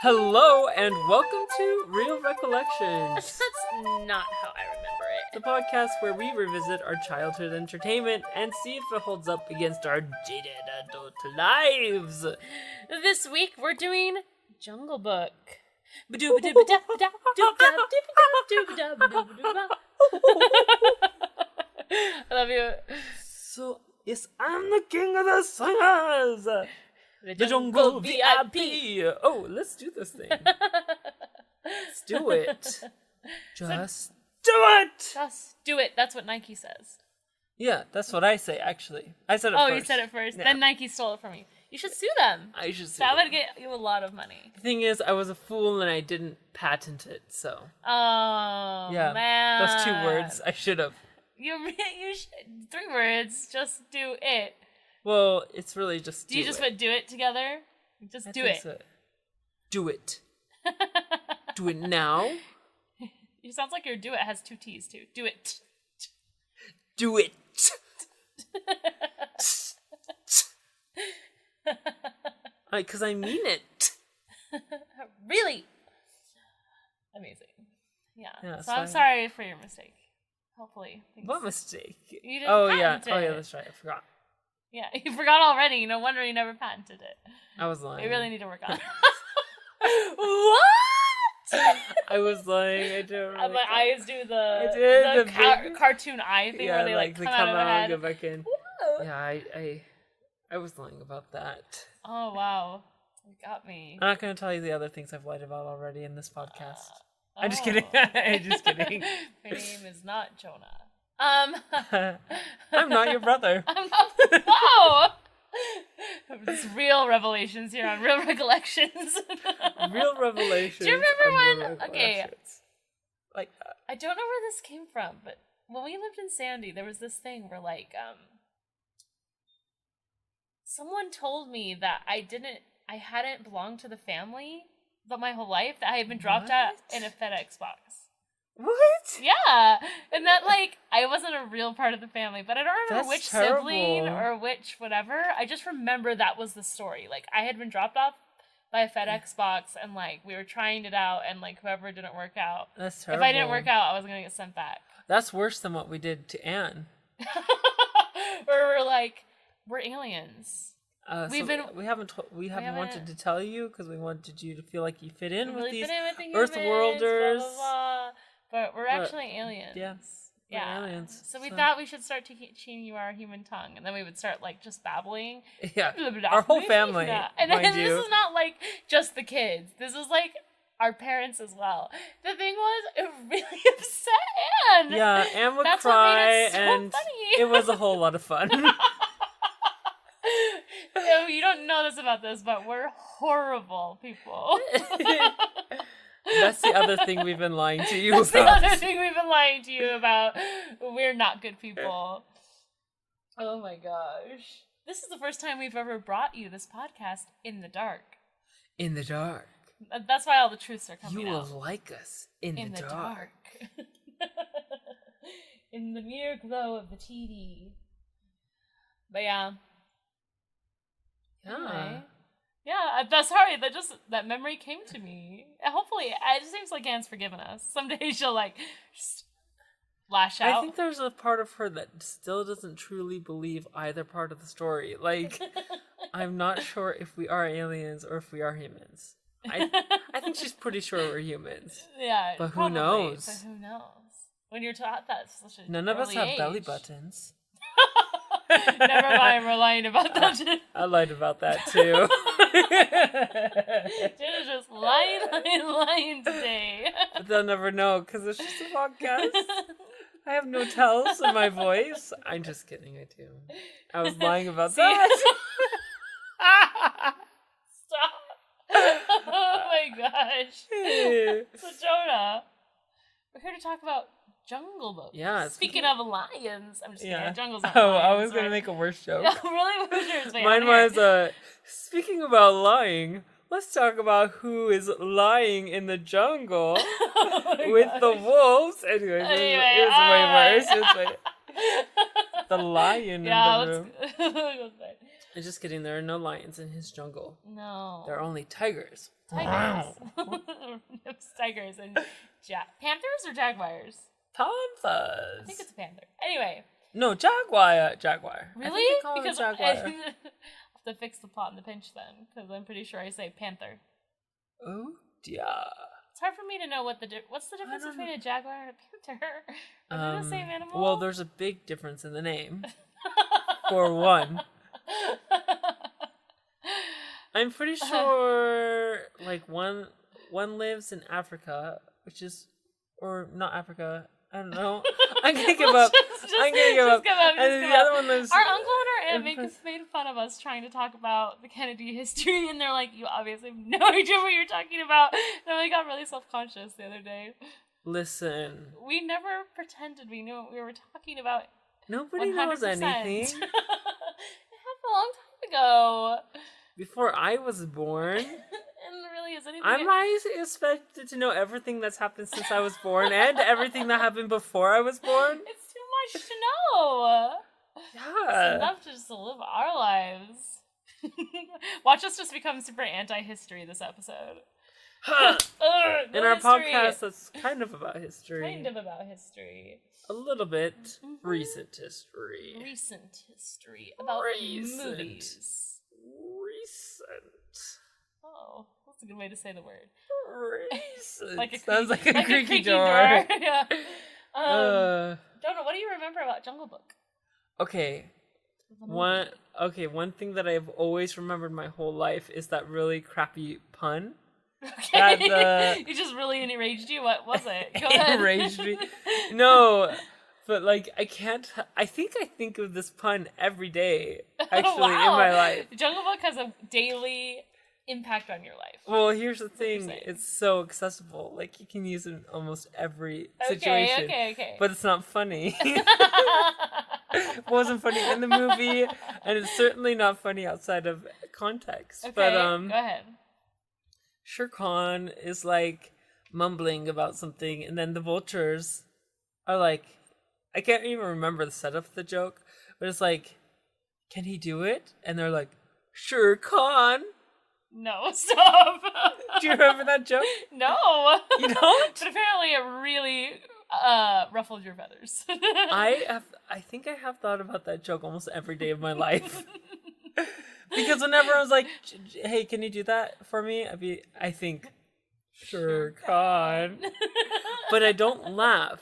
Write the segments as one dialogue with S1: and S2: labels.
S1: Hello and welcome to Real Recollections,
S2: That's not how I remember it.
S1: the podcast where we revisit our childhood entertainment and see if it holds up against our jaded adult lives.
S2: This week we're doing Jungle Book. I love you.
S1: So, yes, I'm the king of the singers! The Jungle VIP! Oh, let's do this thing. Let's do it. Just do it!
S2: Just do it. That's what Nike says.
S1: Yeah, that's what I say, actually. I said it first.
S2: Oh, you said it first.
S1: Yeah.
S2: Then Nike stole it from you. You should sue them.
S1: I should say
S2: That would get you a lot of money.
S1: The thing is, I was a fool and I didn't patent it, so.
S2: Oh,
S1: Yeah,
S2: man.
S1: those 2 words, I should have.
S2: You should, 3 words. Just do it.
S1: Well, it's really just
S2: Do you just put do it together? Just do it.
S1: So. Do it. Do it now.
S2: It sounds like your do it has 2 T's too. Do it.
S1: Do it. Because I mean it.
S2: Really? Amazing. Yeah. So I'm
S1: fine.
S2: sorry for your mistake. Hopefully.
S1: What mistake?
S2: You didn't
S1: patent
S2: patent
S1: Oh, yeah,
S2: it.
S1: that's right. I forgot.
S2: Yeah, you forgot already. No wonder you never patented it.
S1: I was lying.
S2: We really need to work on it. What?
S1: I was lying. I don't really
S2: My eyes do
S1: I did,
S2: the
S1: the big-
S2: cartoon eye thing where they
S1: they
S2: come out of my
S1: and
S2: head.
S1: go back in.
S2: Whoa.
S1: Yeah, I was lying about that.
S2: Oh, wow. You got me.
S1: I'm not going to tell you the other things I've lied about already in this podcast. I'm just
S2: Oh.
S1: kidding. I'm just kidding.
S2: My name is not Jonah.
S1: I'm not your brother.
S2: I'm not. Whoa! It's real revelations here on Real Recollections.
S1: Real revelations.
S2: Do you remember
S1: and
S2: when?
S1: real
S2: Okay,
S1: recollections. Like,
S2: I don't know where this came from, but when we lived in Sandy, there was this thing where someone told me that I hadn't belonged to the family, but my whole life that I had been dropped out in a FedEx box.
S1: what?
S2: Yeah, and that I wasn't a real part of the family, but I don't remember
S1: That's
S2: which
S1: terrible.
S2: sibling or which whatever. I just remember that was the story. I had been dropped off by a FedEx box, and we were trying it out, and whoever didn't work out.
S1: That's terrible.
S2: If I didn't work out, I was gonna get sent back.
S1: That's worse than what we did to Anne.
S2: Where we're aliens.
S1: We haven't wanted to tell you because we wanted you to feel like you fit in
S2: We
S1: with these
S2: fit in with the
S1: Earth
S2: humans,
S1: worlders.
S2: blah, blah, blah. But we're actually aliens.
S1: Yeah. We're aliens.
S2: So we thought we should start teaching you our human tongue, and then we would start just babbling.
S1: Yeah. Our whole family,
S2: And then
S1: mind
S2: this
S1: you.
S2: is not just the kids. This is our parents as well. The thing was, it really upset Anne.
S1: Yeah, Anne would
S2: That's
S1: cry,
S2: what made it so
S1: and
S2: funny.
S1: it was a whole lot of fun.
S2: You don't know this about this, but we're horrible people.
S1: That's the other thing we've been lying to you
S2: That's
S1: about.
S2: the other thing we've been lying to you about. We're not good people. Oh my gosh. This is the first time we've ever brought you this podcast in the dark.
S1: In the dark.
S2: That's why all the truths are coming
S1: You
S2: out.
S1: will like us in the dark.
S2: In the mere glow of the TV. But yeah.
S1: Yeah.
S2: Anyway. Yeah, that's sorry. That memory came to me. Hopefully, it seems like Anne's forgiven us. Someday she'll just lash out.
S1: I think there's a part of her that still doesn't truly believe either part of the story. I'm not sure if we are aliens or if we are humans. I think she's pretty sure we're humans.
S2: Yeah,
S1: But who
S2: probably,
S1: knows?
S2: But who knows? When you're taught that, such a
S1: None of us
S2: early
S1: have
S2: age.
S1: belly buttons.
S2: Never mind, we're lying about that.
S1: I lied about that too.
S2: Jenna's just lying today.
S1: But they'll never know because it's just a podcast. I have no tells in my voice. I'm just kidding, I do. I was lying about that.
S2: Stop. Oh my gosh. So Jonah, we're here to talk about Jungle Book.
S1: Yeah.
S2: Speaking of lions, I'm just kidding. Jungle's not
S1: Oh,
S2: lions,
S1: I was going to
S2: right?
S1: make a worse joke.
S2: No, really? What's yours? Wait,
S1: Mine
S2: I wanna hear
S1: was, speaking about lying, let's talk about who is lying in the jungle with the wolves. Anyways, it was way worse. It's the lion in the room. Just kidding. There are no lions in his jungle.
S2: No.
S1: There are only tigers.
S2: Tigers. Tigers and panthers or jaguars?
S1: Panthers.
S2: I think it's a panther. Anyway.
S1: No, jaguar.
S2: Really? Because
S1: jaguar.
S2: I have to fix the plot in the pinch then, because I'm pretty sure I say panther.
S1: Oh dear.
S2: It's hard for me to know what's the difference between a jaguar and a panther. Are they the same animal?
S1: Well, there's a big difference in the name. For one. I'm pretty sure like one lives in Africa, or not Africa. I don't know. I'm gonna give up. I'm gonna give up. And the other one lives.
S2: Our uncle and our aunt made fun of us trying to talk about the Kennedy history, and they're like, "You obviously have no idea what you're talking about." And we got really self-conscious the other day.
S1: Listen.
S2: We never pretended we knew what we were talking about.
S1: Nobody
S2: 100%.
S1: knows anything.
S2: It happened a long time ago.
S1: Before I was born.
S2: And really, is anything?
S1: I'm not expected to know everything that's happened since I was born and everything that happened before I was born.
S2: It's too much to know.
S1: Yeah.
S2: It's enough to just live our lives. Watch us just become super anti-history this episode.
S1: In our podcast, that's kind of about history.
S2: Kind of about history.
S1: A little bit. Recent history.
S2: Recent history. About movies.
S1: Recent.
S2: Oh, that's a good way to say the word.
S1: Recent. Sounds like a creaky door.
S2: Yeah. Jonah, what do you remember about Jungle Book?
S1: Okay. One thing that I've always remembered my whole life is that really crappy pun.
S2: Okay. You just really enraged you? What was it? Go ahead.
S1: Enraged me. No, but like I think of this pun every day, actually, in my life.
S2: Jungle Book has a daily impact on your life.
S1: Well, here's the thing. It's so accessible. Like, you can use it in almost every situation.
S2: Okay.
S1: But it's not funny. It wasn't funny in the movie, and it's certainly not funny outside of context.
S2: Okay,
S1: but
S2: go ahead.
S1: Shere Khan is like mumbling about something, and then the vultures are like, I can't even remember the setup of the joke, but it's like, can he do it? And they're like, Shere Khan.
S2: No, stop.
S1: Do you remember that joke?
S2: No.
S1: You don't?
S2: But apparently it really ruffled your feathers.
S1: I think I have thought about that joke almost every day of my life. Because whenever I was like, hey, can you do that for me? I think, Shere Khan. But I don't laugh.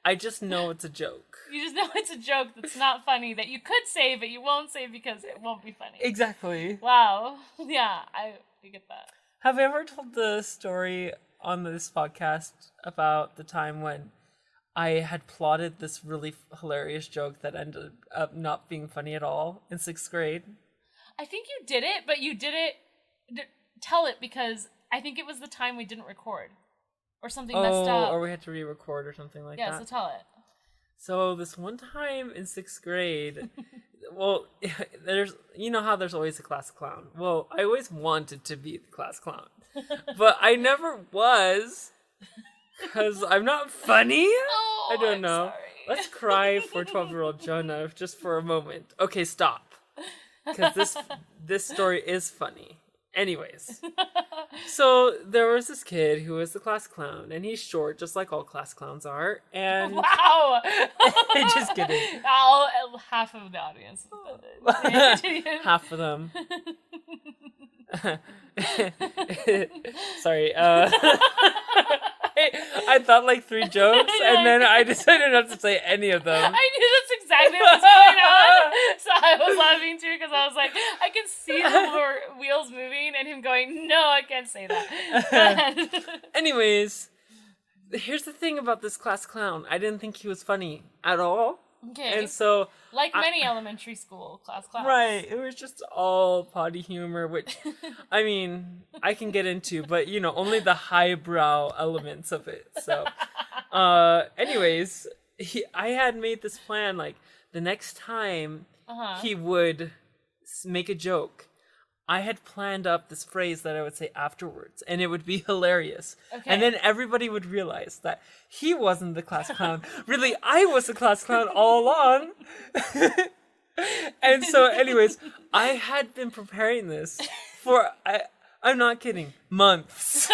S1: I just know it's a joke.
S2: You just know it's a joke that's not funny, that you could say, but you won't say because it won't be funny.
S1: Exactly.
S2: Wow. Yeah, I get that.
S1: Have you ever told the story on this podcast about the time when I had plotted this really hilarious joke that ended up not being funny at all in 6th grade?
S2: I think you did it, but you did it... Tell it, because I think it was the time we didn't record. Or something messed up.
S1: Or we had to re-record or something like that.
S2: Yeah, so tell it.
S1: So this one time in 6th grade, well, you know how there's always a class clown. Well, I always wanted to be the class clown, but I never was, because I'm not funny.
S2: Oh,
S1: I don't
S2: I'm
S1: know.
S2: sorry.
S1: Let's cry for 12-year-old Jonah just for a moment. Okay, stop, because this story is funny. Anyways, so there was this kid who was the class clown, and he's short, just like all class clowns are. And
S2: wow,
S1: just kidding.
S2: Half of the audience is offended.
S1: Half of them. Sorry. I thought like 3 jokes, and then I decided not to say any of them.
S2: I knew that's exactly what was going on, so I was laughing too, because I was like, I can see the wheels moving, and him going, no, I can't say that.
S1: Anyways, here's the thing about this class clown. I didn't think he was funny at all.
S2: Okay.
S1: And so...
S2: Like many elementary school class clowns.
S1: Right. It was just all potty humor, which, I mean, I can get into, but, you know, only the highbrow elements of it. So, anyways, I had made this plan, like, the next time he would make a joke, I had planned up this phrase that I would say afterwards, and it would be hilarious. Okay. And then everybody would realize that he wasn't the class clown. Really, I was the class clown all along. And so, anyways, I had been preparing this for, I'm not kidding, months.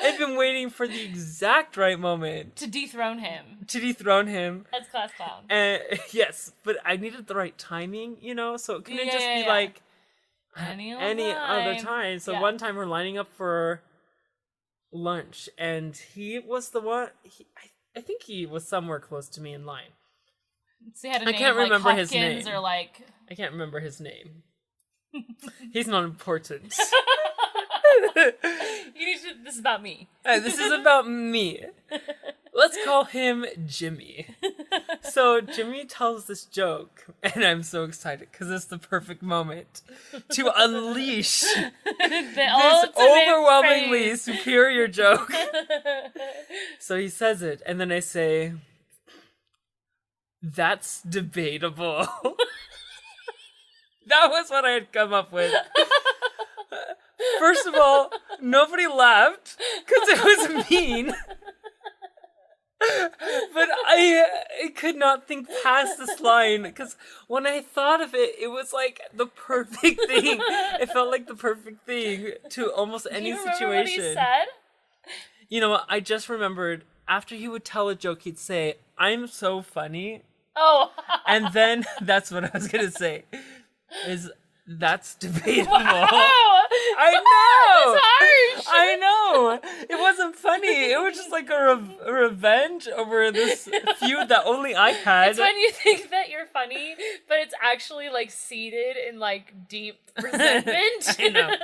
S1: I've been waiting for the exact right moment.
S2: To dethrone him.
S1: As
S2: class clown.
S1: Yes, but I needed the right timing, so it couldn't just be like any other time. So one time we're lining up for lunch, and he was the one, I think he was somewhere close to me in line.
S2: So he had a name,
S1: I can't remember his name.
S2: Or like...
S1: I can't remember his name. He's not important.
S2: This is about me.
S1: This is about me. Let's call him Jimmy. So Jimmy tells this joke, and I'm so excited because it's the perfect moment to unleash this overwhelmingly superior joke. So he says it, and then I say, "That's debatable." That was what I had come up with. First of all, nobody laughed because it was mean. But I could not think past this line because when I thought of it, it was like the perfect thing. It felt like the perfect thing to almost any situation.
S2: What he said?
S1: You know what? I just remembered after he would tell a joke, he'd say, "I'm so funny."
S2: Oh.
S1: And then that's what I was going to say. That's debatable.
S2: Wow.
S1: I know.
S2: That's harsh.
S1: I know. It wasn't funny. It was just like a revenge over this feud that only I had.
S2: It's when you think that you're funny, but it's actually like seated in like deep resentment.
S1: I know.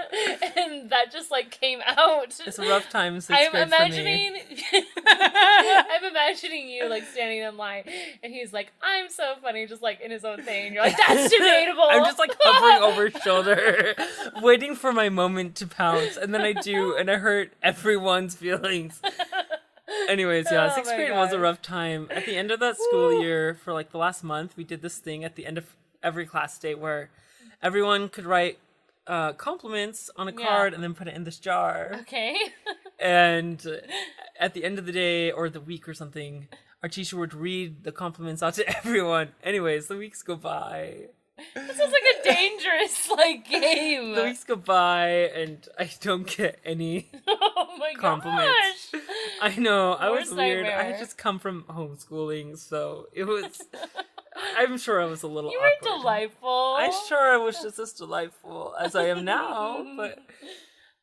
S2: And that just like came out.
S1: It's a rough time in sixth grade for me.
S2: I'm imagining you like standing in line, and he's like, "I'm so funny," just like in his own thing. And you're like, "That's debatable."
S1: I'm just like hovering over his shoulder, waiting for my moment to pounce, and then I do, and I hurt everyone's feelings. Anyways, yeah, sixth grade was a rough time. At the end of that school year, for like the last month, we did this thing at the end of every class day where everyone could write compliments on a card and then put it in this jar.
S2: Okay.
S1: And at the end of the day or the week or something, our teacher would read the compliments out to everyone. Anyways, the weeks go by.
S2: That sounds like a dangerous like game.
S1: The weeks go by and I don't get any compliments.
S2: Gosh.
S1: I know, I was
S2: Worst
S1: weird.
S2: nightmare.
S1: I had just come from homeschooling, so it was... I'm sure I was a little
S2: You
S1: awkward.
S2: were delightful.
S1: I'm sure I was just as delightful as I am now, but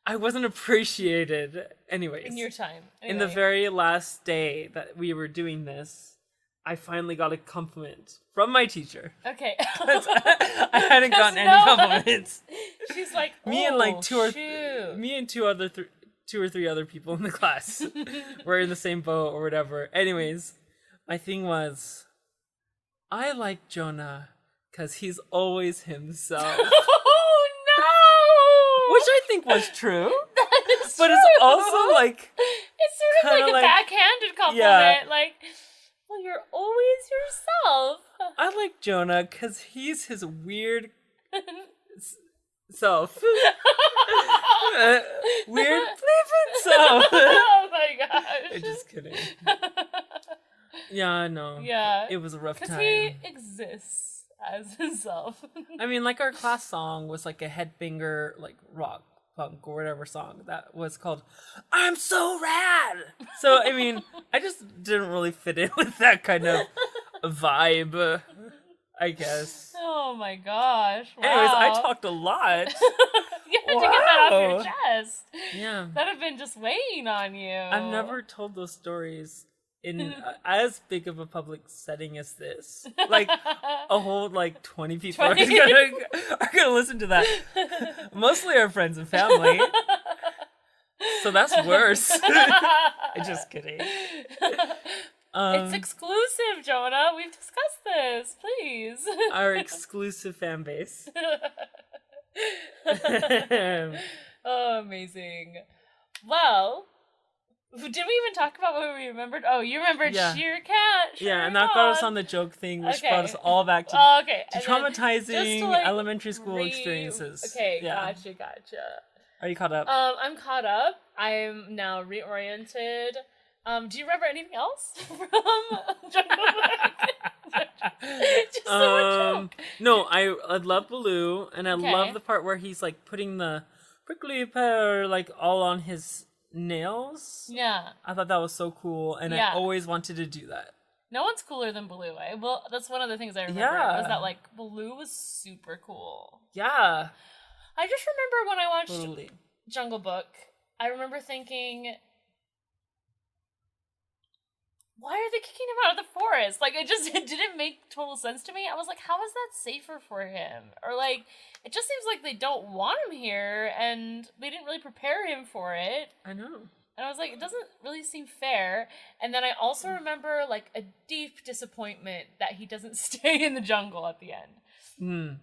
S1: I wasn't appreciated. Anyways.
S2: In your time. Anyway.
S1: In the very last day that we were doing this, I finally got a compliment from my teacher.
S2: Okay.
S1: I hadn't gotten any compliments.
S2: She's like,
S1: me and like two or three other people in the class were in the same boat or whatever. Anyways, my thing was, I like Jonah because he's always himself.
S2: Oh no!
S1: Which I think was true.
S2: That is
S1: but
S2: true.
S1: It's also like...
S2: It's sort of like a backhanded compliment.
S1: Yeah.
S2: Like, well, you're always yourself.
S1: I like Jonah because he's his weird self. Weird flippin' self.
S2: Oh my gosh.
S1: I'm just kidding. Yeah, no.
S2: Yeah.
S1: It was a rough time.
S2: Because he exists as himself.
S1: I mean, like our class song was like a headbanger, like rock, punk, or whatever song that was called "I'm So Rad." So, I mean, I just didn't really fit in with that kind of vibe, I guess.
S2: Oh my gosh. Wow.
S1: Anyways, I talked a lot.
S2: You had to get that off your chest.
S1: Yeah.
S2: That have been just weighing on you.
S1: I've never told those stories in as big of a public setting as this. Like a whole 20 people are gonna listen to that. Mostly our friends and family. So that's worse. Just kidding.
S2: It's exclusive, Jonah. We've discussed this. Please.
S1: Our exclusive fan base.
S2: Oh, amazing. Well, did we even talk about what we remembered? Oh, you remembered Sheer Cat.
S1: Yeah, and that got us on the joke thing, which brought us all back to, to traumatizing elementary school experiences.
S2: Okay, gotcha.
S1: Are you caught up?
S2: I'm caught up. I'm now reoriented. Do you remember anything else from Jungle Book? Just the one joke.
S1: No, I love Baloo, and I love the part where he's like putting the prickly pear like all on his nails.
S2: Yeah.
S1: I thought that was so cool, and I always wanted to do that.
S2: No one's cooler than Baloo. Well, that's one of the things I remember was that like Baloo was super cool.
S1: Yeah.
S2: I just remember when I watched Jungle Book, I remember thinking, why are they kicking him out of the forest? Like, it didn't make total sense to me. I was like, how is that safer for him? Or like, it just seems like they don't want him here, and they didn't really prepare him for it.
S1: I know.
S2: And I was like, it doesn't really seem fair. And then I also remember like a deep disappointment that he doesn't stay in the jungle at the end.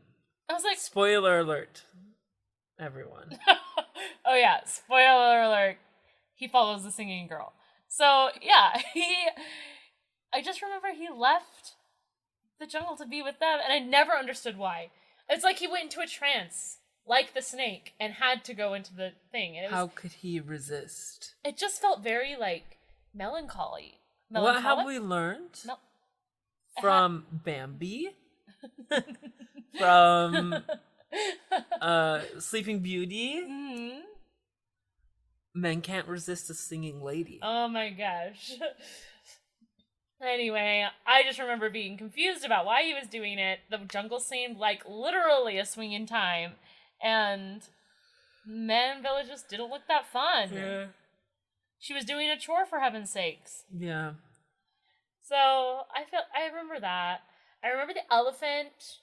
S2: I was like,
S1: spoiler alert, everyone.
S2: Oh yeah, spoiler alert. He follows the singing girl. So yeah, I just remember he left the jungle to be with them, and I never understood why. It's like he went into a trance, like the snake, and had to go into the thing. And
S1: how could he resist?
S2: It just felt very like melancholy.
S1: What have we learned from Bambi? From Sleeping Beauty?
S2: Mm-hmm.
S1: Men can't resist a singing lady.
S2: Oh my gosh. Anyway, I just remember being confused about why he was doing it. The jungle seemed like literally a swing in time. And men villages didn't look that fun.
S1: Yeah.
S2: She was doing a chore, for heaven's sakes.
S1: Yeah.
S2: So I remember that. I remember the elephant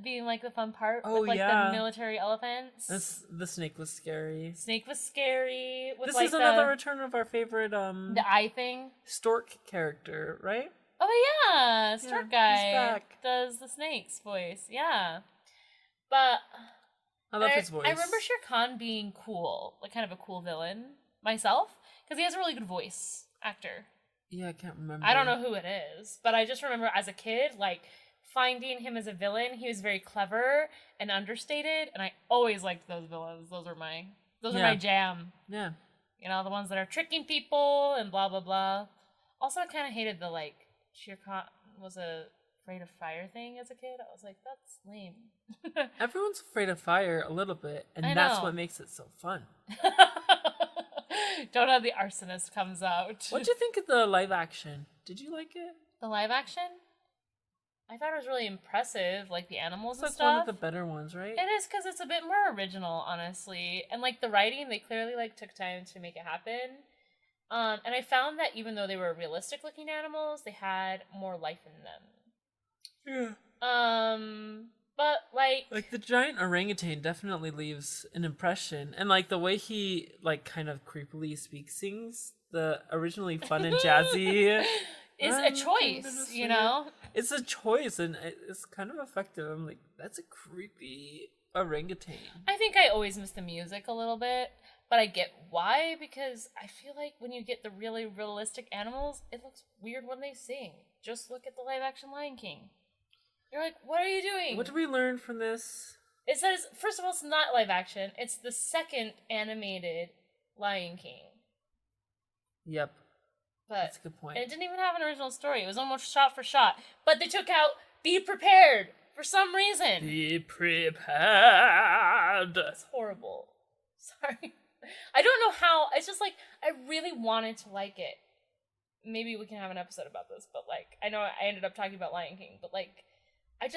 S2: being like the fun part with like the military elephants.
S1: The snake was scary.
S2: Snake was scary. With,
S1: this
S2: like,
S1: is another return of our favorite
S2: the eye thing.
S1: Stork character, right?
S2: Oh yeah, Stork guy
S1: he's back.
S2: Does the snake's voice. Yeah. But
S1: I love his voice.
S2: I remember Shere Khan being cool, like kind of a cool villain myself, because he has a really good voice actor.
S1: Yeah, I can't remember.
S2: I don't know who it is, but I just remember as a kid, like, finding him as a villain. He was very clever and understated, and I always liked those villains. Those are my jam.
S1: Yeah.
S2: You know, the ones that are tricking people and blah, blah, blah. Also, I kind of hated the, like, Shere Khan was afraid of fire thing as a kid. I was like, that's lame.
S1: Everyone's afraid of fire a little bit, and that's what makes it so fun.
S2: Jonah the Arsonist comes out.
S1: What'd you think of the live action? Did you like it?
S2: The live action? I thought it was really impressive, like the animals and stuff.
S1: It's like one of the better ones, right?
S2: It is, because it's a bit more original, honestly. And like the writing, they clearly like took time to make it happen. And I found that even though they were realistic looking animals, they had more life in them.
S1: Yeah.
S2: But like
S1: the giant orangutan definitely leaves an impression, and like the way he like kind of creepily speaks things, the originally fun and jazzy
S2: is a choice, you know?
S1: It's a choice, and it's kind of effective. I'm like, that's a creepy orangutan.
S2: I think I always miss the music a little bit, but I get why, because I feel like when you get the really realistic animals, it looks weird when they sing. Just look at the live action Lion King. You're like, what are you doing?
S1: What did we learn from this?
S2: It says, first of all, it's not live action. It's the second animated Lion King.
S1: Yep.
S2: But
S1: that's a good point.
S2: And it didn't even have an original story. It was almost shot for shot. But they took out "Be Prepared" for some reason.
S1: Be prepared.
S2: It's horrible. Sorry. I don't know how. It's just like, I really wanted to like it. Maybe we can have an episode about this, but like, I know I ended up talking about Lion King, but like, I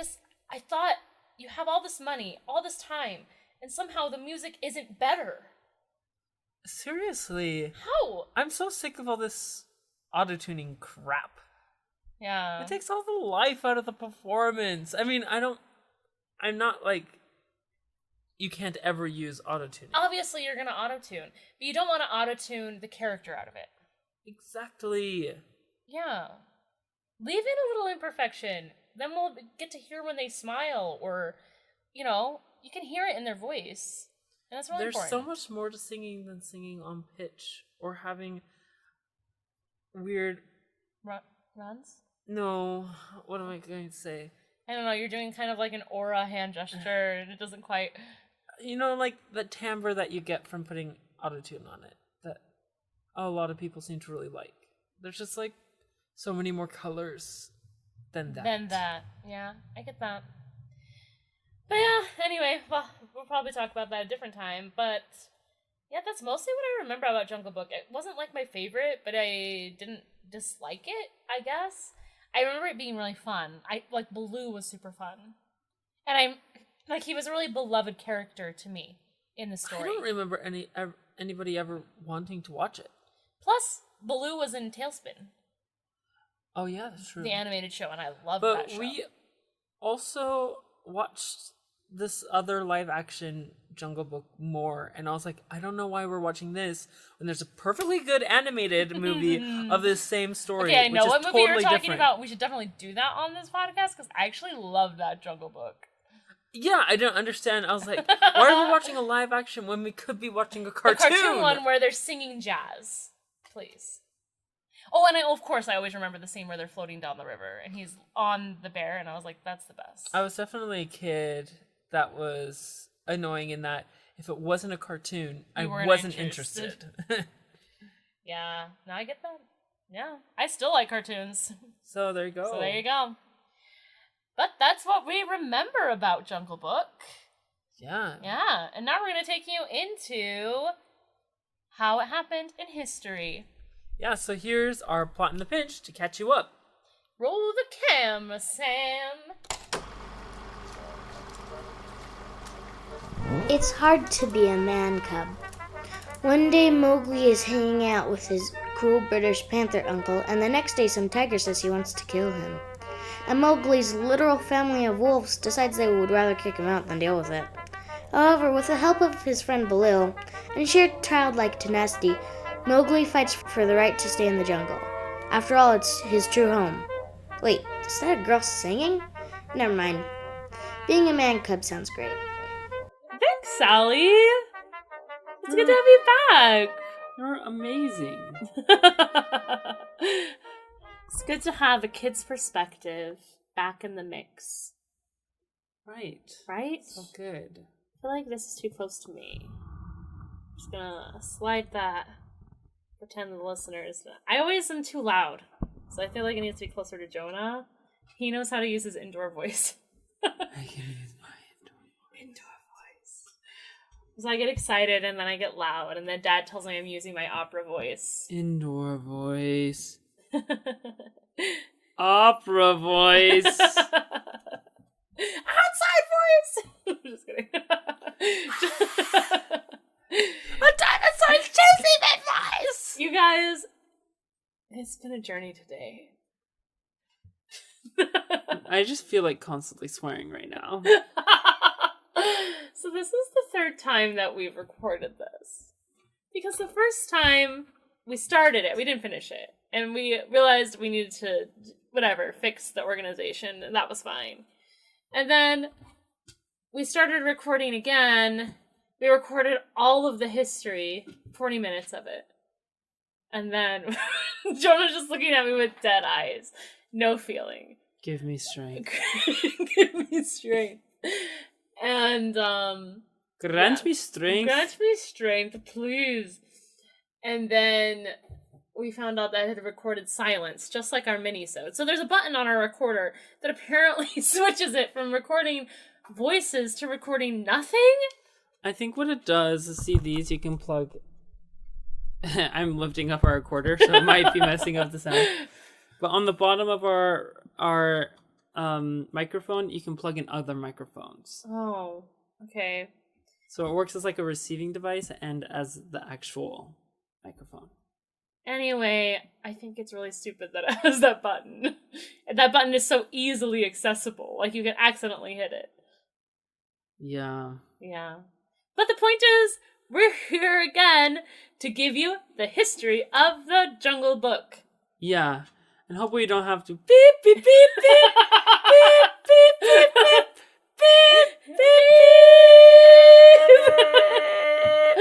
S2: thought, you have all this money, all this time, and somehow the music isn't better.
S1: Seriously.
S2: How?
S1: I'm so sick of all this auto-tuning crap.
S2: Yeah.
S1: It takes all the life out of the performance. I mean, I'm not like, you can't ever use auto-tuning.
S2: Obviously you're gonna auto-tune, but you don't want to auto-tune the character out of it.
S1: Exactly.
S2: Yeah. Leave in a little imperfection. Then we'll get to hear when they smile, or, you know, you can hear it in their voice. And that's really important.
S1: There's so much more to singing than singing on pitch or having weird
S2: runs?
S1: No. What am I going to say?
S2: I don't know. You're doing kind of like an aura hand gesture, and it doesn't quite.
S1: You know, like the timbre that you get from putting autotune on it, that a lot of people seem to really like. There's just like so many more colors than that.
S2: Yeah, I get that. But yeah, anyway, well, we'll probably talk about that a different time. But yeah, that's mostly what I remember about Jungle Book. It wasn't like my favorite, but I didn't dislike it, I guess. I remember it being really fun. Baloo was super fun. And he was a really beloved character to me in the story.
S1: I don't remember anybody ever wanting to watch it.
S2: Plus, Baloo was in Tailspin.
S1: Oh yeah, that's true.
S2: The animated show, and I love that show.
S1: But we also watched this other live action Jungle Book more, and I was like, I don't know why we're watching this when there's a perfectly good animated movie of this same story.
S2: Okay, I know what movie
S1: totally
S2: you're talking about. We should definitely do that on this podcast because I actually love that Jungle Book.
S1: Yeah, I don't understand. I was like, why are we watching a live action when we could be watching a cartoon?
S2: The cartoon one where they're singing jazz, please. Oh, and of course, I always remember the scene where they're floating down the river and he's on the bear, and I was like, that's the best.
S1: I was definitely a kid that was annoying in that if it wasn't a cartoon, I wasn't interested.
S2: Yeah, no, I get that. Yeah, I still like cartoons.
S1: So there you go.
S2: But that's what we remember about Jungle Book.
S1: Yeah.
S2: Yeah, and now we're going to take you into how it happened in history.
S1: Yeah, so here's our plot in the pinch to catch you up.
S2: Roll the camera, Sam.
S3: It's hard to be a man cub. One day Mowgli is hanging out with his cruel British panther uncle, and the next day some tiger says he wants to kill him. And Mowgli's literal family of wolves decides they would rather kick him out than deal with it. However, with the help of his friend Baloo and sheer childlike tenacity, Mowgli fights for the right to stay in the jungle. After all, it's his true home. Wait, is that a girl singing? Never mind. Being a man cub sounds great.
S2: Thanks, Sally. It's good to have you back.
S1: You're amazing.
S2: It's good to have a kid's perspective back in the mix.
S1: Right?
S2: So
S1: good.
S2: I feel like this is too close to me. I'm just gonna slide that. Pretend the listeners. I always am too loud, so I feel like it needs to be closer to Jonah. He knows how to use his indoor voice.
S1: I can use my indoor voice.
S2: So I get excited and then I get loud, and then Dad tells me I'm using my opera voice.
S1: Indoor voice. Opera voice.
S2: Outside voice. I'm just kidding. A dinosaur's chasing my voice. You guys, it's been a journey today.
S1: I just feel like constantly swearing right now.
S2: So this is the third time that we've recorded this. Because the first time we started it, we didn't finish it. And we realized we needed to, fix the organization. And that was fine. And then we started recording again. We recorded all of the history, 40 minutes of it. And then Jonah's just looking at me with dead eyes. No feeling.
S1: Give me strength.
S2: Give me strength. And,
S1: Grant me strength.
S2: Grant me strength, please. And then we found out that it had recorded silence, just like our mini-sode. So there's a button on our recorder that apparently switches it from recording voices to recording nothing?
S1: I think what it does is, see these, you can plug... I'm lifting up our recorder, so it might be messing up the sound. But on the bottom of our microphone, you can plug in other microphones.
S2: Oh, okay.
S1: So it works as like a receiving device and as the actual microphone.
S2: Anyway, I think it's really stupid that it has that button. And that button is so easily accessible. Like, you can accidentally hit it.
S1: Yeah.
S2: Yeah. But the point is, we're here again to give you the history of the Jungle Book.
S1: Yeah. And hopefully you don't have to beep, beep, beep, beep, beep, beep, beep, beep, beep, beep,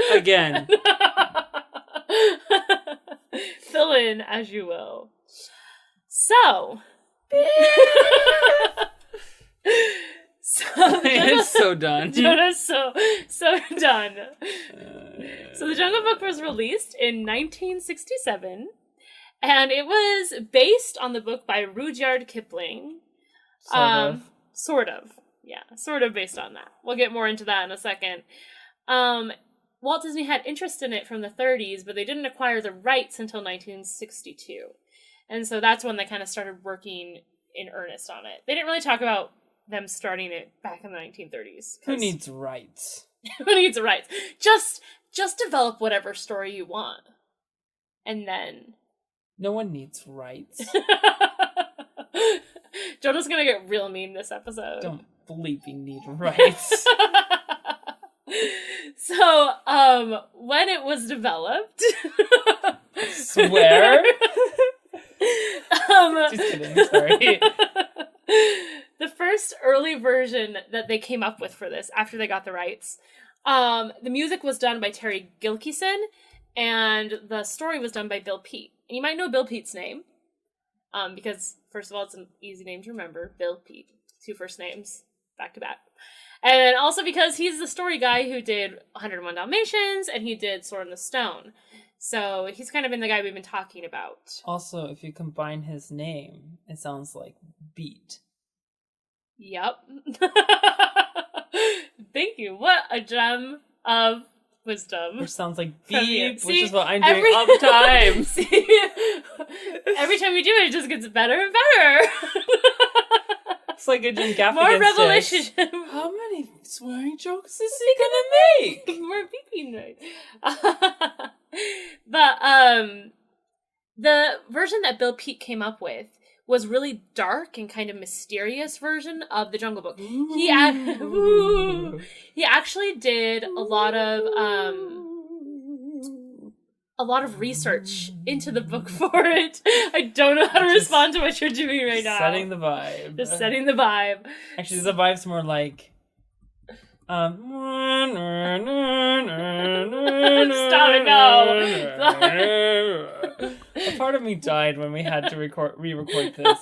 S1: beep. Again.
S2: Fill in as you will. So.
S1: It's so done.
S2: Jonah's so done. So the Jungle Book was released in 1967, and it was based on the book by Rudyard Kipling.
S1: Sort of.
S2: Sort of. Yeah, sort of based on that. We'll get more into that in a second. Walt Disney had interest in it from the 30s, but they didn't acquire the rights until 1962. And so that's when they kind of started working in earnest on it. They didn't really talk about them starting it back in the 1930s.
S1: Who needs rights?
S2: Who needs rights? Just develop whatever story you want. And then...
S1: No one needs rights.
S2: Jonah's gonna get real mean this episode.
S1: Don't bleeping need rights.
S2: So, when it was developed...
S1: Swear? Just kidding, sorry.
S2: The first early version that they came up with for this, after they got the rights, the music was done by Terry Gilkyson, and the story was done by Bill Peet. And you might know Bill Peet's name, because, first of all, it's an easy name to remember. Bill Peet. 2 first names, back to back. And also because he's the story guy who did 101 Dalmatians, and he did Sword in the Stone. So he's kind of been the guy we've been talking about.
S1: Also, if you combine his name, it sounds like beat.
S2: Yep. Thank you. What a gem of wisdom.
S1: Which sounds like beep,
S2: See,
S1: which is what I'm doing all the time.
S2: See, every time we do it, it just gets better and better.
S1: It's like a Jim Gaffigan
S2: More revelation.
S1: How many swearing jokes is he gonna make?
S2: More beeping noise. But the version that Bill Peet came up with was really dark and kind of mysterious version of the Jungle Book. He actually did a lot of research into the book for it. I don't know how to respond to what you're doing right now.
S1: Setting the vibe.
S2: Just setting the vibe.
S1: Actually, the vibe's more like...
S2: Stop it, no.
S1: A part of me died when we had to re-record this.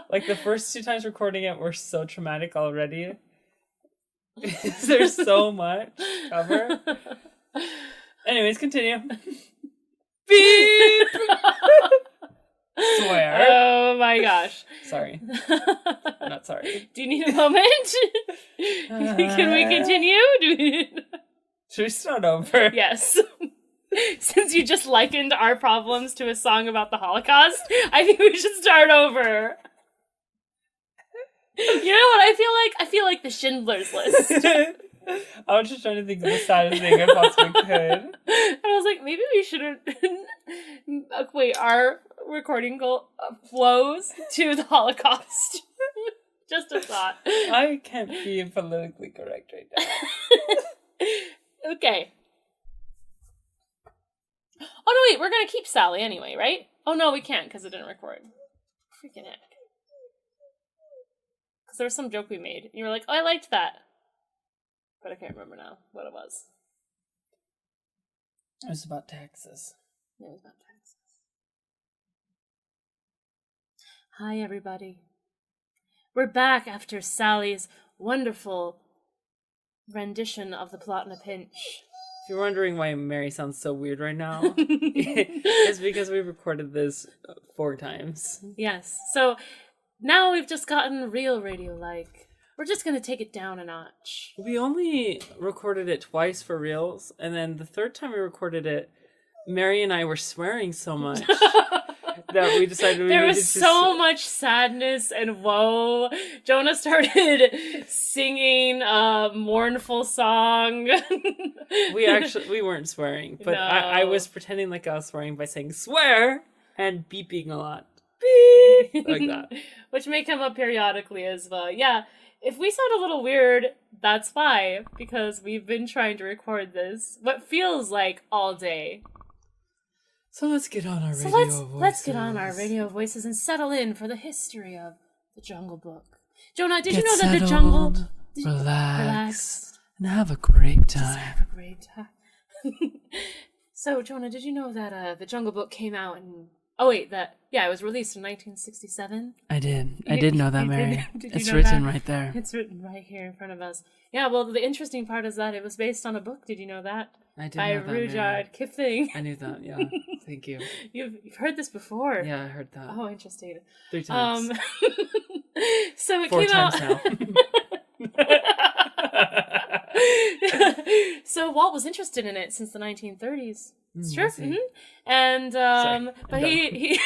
S1: Like, the first 2 times recording it were so traumatic already. There's so much cover. Anyways, continue. Beep! Swear.
S2: Oh my gosh.
S1: Sorry. I'm not sorry.
S2: Do you need a moment? Can we continue?
S1: Should we start over?
S2: Yes. Since you just likened our problems to a song about the Holocaust, I think we should start over. You know what I feel like? I feel like the Schindler's List.
S1: I was just trying to think of the saddest thing I possibly could.
S2: And I was like, maybe we shouldn't equate our recording flows to the Holocaust. Just a thought.
S1: I can't be politically correct right now.
S2: Okay. Oh, no, wait, we're going to keep Sally anyway, right? Oh, no, we can't because it didn't record. Freaking heck. Because there was some joke we made. And you were like, oh, I liked that. But I can't remember now what it was.
S1: It was about taxes.
S2: It was about taxes. Hi, everybody. We're back after Sally's wonderful rendition of The Plot in a Pinch.
S1: If you're wondering why Mary sounds so weird right now, it's because we recorded this 4 times.
S2: Yes. So now we've just gotten real radio-like. We're just going to take it down a notch.
S1: We only recorded it twice for reals, and then the 3rd time we recorded it, Mary and I were swearing so much that we decided
S2: there was so much sadness and woe. Jonah started singing a mournful song.
S1: We weren't swearing, but no. I was pretending like I was swearing by saying swear and beeping a lot. Beep! Like that.
S2: Which may come up periodically as well. Yeah. If we sound a little weird, that's why, because we've been trying to record this what feels like all day.
S1: So let's get on our radio voices.
S2: Let's get on our radio voices and settle in for the history of the Jungle Book. Jonah, did you know that the jungle...
S1: Relax, and have a great time.
S2: Just have a great time. So, Jonah, did you know that the Jungle Book came out in... Oh, wait, it was released in 1967.
S1: I did know that, Mary. It's
S2: know
S1: written
S2: that?
S1: right there.
S2: It's written right here in front of us. Yeah, well, the interesting part is that it was based on a book. Did you know that?
S1: I did
S2: by
S1: know that,
S2: Rudyard Kipling.
S1: I knew that, yeah. Thank you.
S2: You've heard this before?
S1: Yeah, I heard that.
S2: Oh, interesting.
S1: 3 times.
S2: So it
S1: 4
S2: came
S1: times
S2: out...
S1: now.
S2: so Walt was interested in it since the 1930s. It's true. Mm-hmm. And but he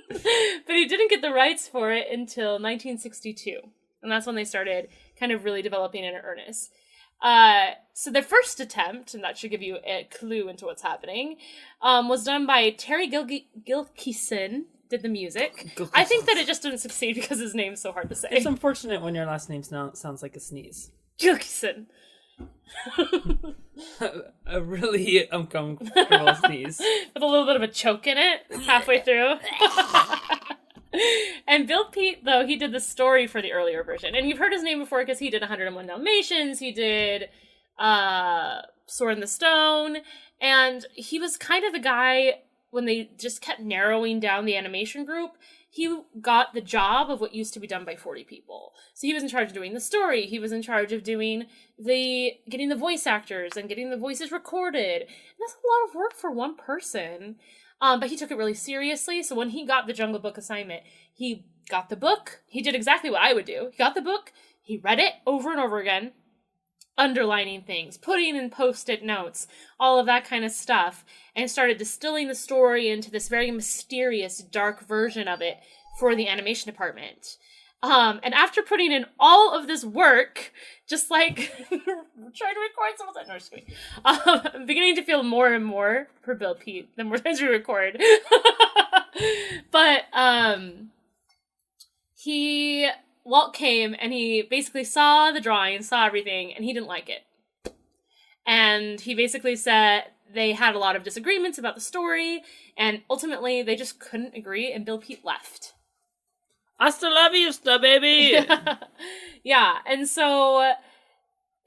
S2: but he didn't get the rights for it until 1962, and that's when they started kind of really developing it in earnest. So their first attempt, and that should give you a clue into what's happening, was done by Terry Gilkyson. Did the music. I think that it just didn't succeed because his name's so hard to say.
S1: It's unfortunate when your last name sounds like a sneeze.
S2: Gilkyson.
S1: A really uncomfortable sneeze.
S2: With a little bit of a choke in it halfway through. And Bill Peet, though, he did the story for the earlier version. And you've heard his name before because he did 101 Dalmatians, he did Sword in the Stone, and he was kind of the guy, when they just kept narrowing down the animation group, he got the job of what used to be done by 40 people. So he was in charge of doing the story. He was in charge of doing getting the voice actors and getting the voices recorded. And that's a lot of work for one person. But he took it really seriously. So when he got the Jungle Book assignment, he got the book. He did exactly what I would do. He got the book. He read it over and over again, underlining things, putting in post-it notes, all of that kind of stuff, and started distilling the story into this very mysterious, dark version of it for the animation department. And after putting in all of this work, just like trying to record something, no, just kidding. I'm beginning to feel more and more for Bill Peet the more times we record. But Walt came and he basically saw the drawing, saw everything, and he didn't like it. And he basically said they had a lot of disagreements about the story, and ultimately they just couldn't agree, and Bill Peet left.
S1: Hasta la vista, baby!
S2: Yeah, and so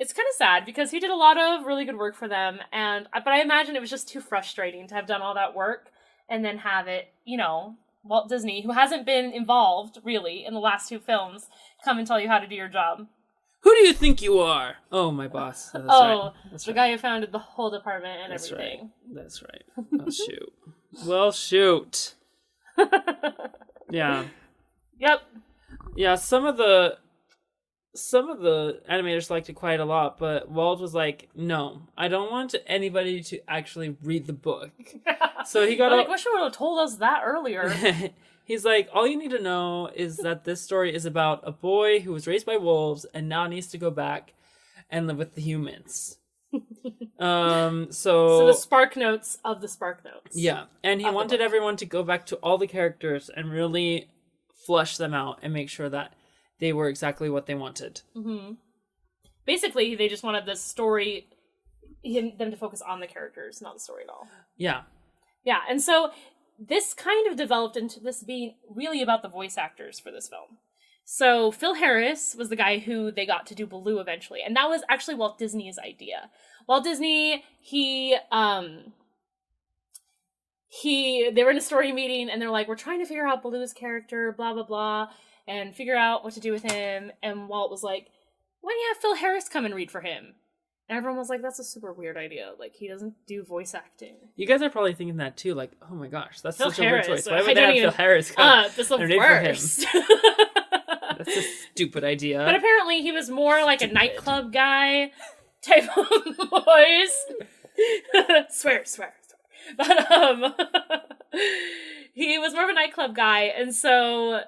S2: it's kind of sad because he did a lot of really good work for them, but I imagine it was just too frustrating to have done all that work and then have it, Walt Disney, who hasn't been involved, really, in the last two films, come and tell you how to do your job.
S1: Who do you think you are? Oh, my boss. That's right. That's
S2: the guy who founded the whole department and
S1: That's
S2: everything.
S1: Right. That's right. Oh, shoot. Well, shoot. Yeah.
S2: Yep.
S1: Yeah, some of the animators liked it quite a lot, but Walt was like, no, I don't want anybody to actually read the book. So he got
S2: I wish you would have told us that earlier.
S1: He's like, all you need to know is that this story is about a boy who was raised by wolves and now needs to go back and live with the humans. So
S2: the Spark Notes of the Spark Notes.
S1: Yeah, and he wanted everyone to go back to all the characters and really flush them out and make sure that they were exactly what they wanted. Mm-hmm.
S2: Basically, they just wanted the story, them to focus on the characters, not the story at all.
S1: Yeah.
S2: Yeah, and so this kind of developed into this being really about the voice actors for this film. So Phil Harris was the guy who they got to do Baloo eventually, and that was actually Walt Disney's idea. Walt Disney, they were in a story meeting, and they're like, we're trying to figure out Baloo's character, blah, blah, blah, and figure out what to do with him. And Walt was like, why don't you have Phil Harris come and read for him? And everyone was like, that's a super weird idea. Like, he doesn't do voice acting.
S1: You guys are probably thinking that too. Like, oh my gosh, that's
S2: Phil
S1: such
S2: Harris.
S1: a weird choice. Why would they have Phil Harris come and read for him? That's a stupid idea.
S2: But apparently he was more like a nightclub guy type of voice. Swear. But he was more of a nightclub guy, and so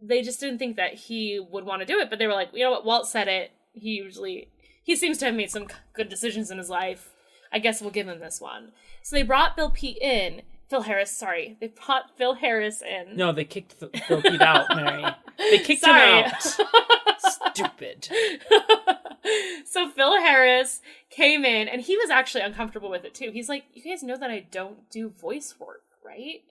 S2: they just didn't think that he would want to do it. But they were like, you know what, Walt said it. He seems to have made some good decisions in his life. I guess we'll give him this one. So they brought They brought Phil Harris in.
S1: No, they kicked Bill Peet out, Mary. They kicked him out. Stupid.
S2: So Phil Harris came in, and he was actually uncomfortable with it too. He's like, you guys know that I don't do voice work, right?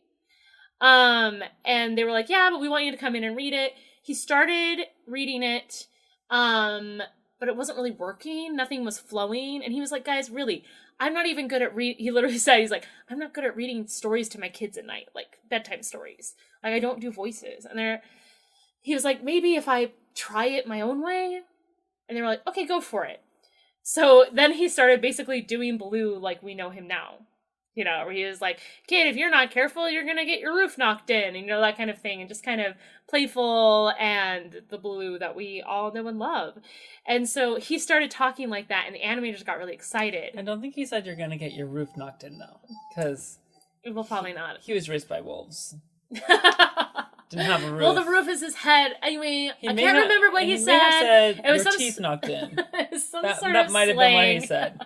S2: And they were like, yeah, but we want you to come in and read it. He started reading it, but it wasn't really working. Nothing was flowing. And he was like, guys, really, I'm not even good at he literally said, he's like, I'm not good at reading stories to my kids at night, like bedtime stories. Like, I don't do voices. And he was like, maybe if I try it my own way. And they were like, okay, go for it. So then he started basically doing Baloo like we know him now. You know, where he was like, kid, if you're not careful, you're going to get your roof knocked in, and, you know, that kind of thing. And just kind of playful and the Baloo that we all know and love. And so he started talking like that, and the animators got really excited.
S1: I don't think he said you're going to get your roof knocked in, though. Because...
S2: Well, probably not.
S1: He was raised by wolves. Didn't have a roof.
S2: Well, the roof is his head. Anyway, I can't remember what he said.
S1: Said
S2: it was
S1: your
S2: some
S1: teeth knocked in.
S2: that
S1: might have been what he said.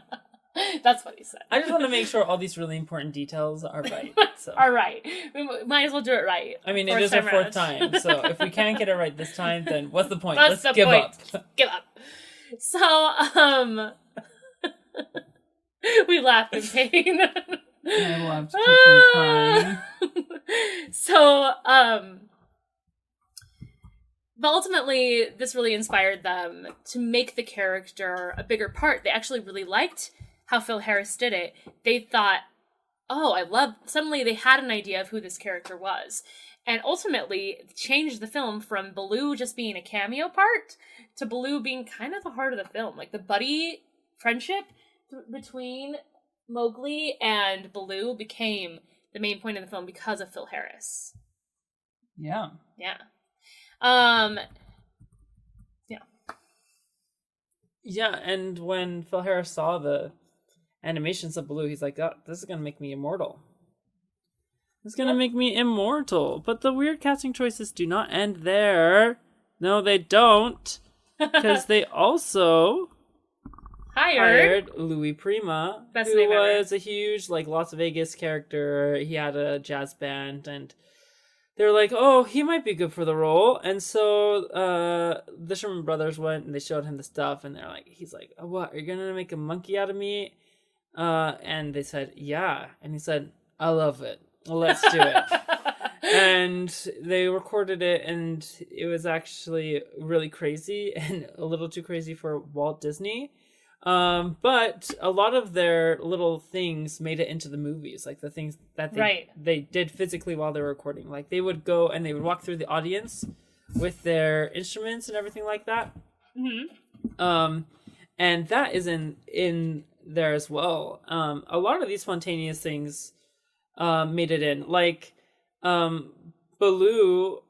S2: That's what he said.
S1: I just want to make sure all these really important details are right. So.
S2: Are right. We might as well do it right.
S1: I mean, it is our fourth time, so if we can't get it right this time, then what's the point?
S2: Let's
S1: give up.
S2: Give up. So, we laughed in pain.
S1: I laughed from crying.
S2: So, but ultimately, this really inspired them to make the character a bigger part. They actually really liked how Phil Harris did it. They thought, suddenly they had an idea of who this character was. And ultimately changed the film from Baloo just being a cameo part to Baloo being kind of the heart of the film. Like, the buddy friendship between Mowgli and Baloo became the main point of the film because of Phil Harris.
S1: Yeah.
S2: Yeah.
S1: Yeah, and when Phil Harris saw the animations of Baloo, he's like, oh, this is going to make me immortal. It's going to make me immortal. But the weird casting choices do not end there. No, they don't. Because they also hired Louis Prima, who was a huge, like, Las Vegas character. He had a jazz band, and they're like, oh, he might be good for the role. And so the Sherman Brothers went and they showed him the stuff, and he's like, oh, what, are you gonna make a monkey out of me? And they said, yeah. And he said, I love it. Let's do it. And they recorded it, and it was actually really crazy and a little too crazy for Walt Disney. But a lot of their little things made it into the movies, like the things that they did physically while they were recording. Like, they would go and they would walk through the audience with their instruments and everything like that. Mm-hmm. And that is in there as well. A lot of these spontaneous things made it in. Like, Baloo,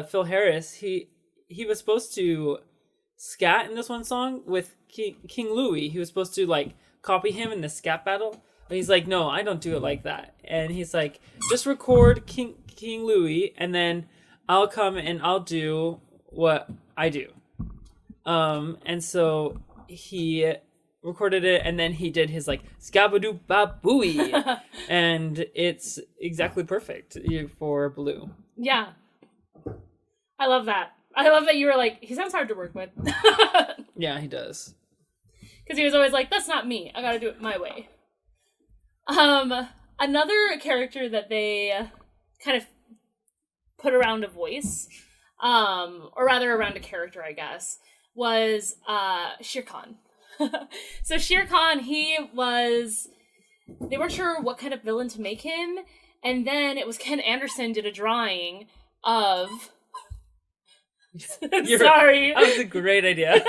S1: Phil Harris, he was supposed to scat in this one song with King Louie. He was supposed to, like, copy him in the scat battle, but he's like, no, I don't do it like that. And he's like, just record King Louie, and then I'll come and I'll do what I do. And so he recorded it, and then he did his, like, scabadoo babooey, and it's exactly perfect for Baloo.
S2: Yeah, I love that. I love that you were like, he sounds hard to work with.
S1: Yeah, he does.
S2: Because he was always like, that's not me. I gotta do it my way. Another character that they kind of put around a voice, or rather around a character, I guess, was Shere Khan. So Shere Khan, they weren't sure what kind of villain to make him, and then it was Ken Anderson did a drawing of... Sorry.
S1: That was a great idea.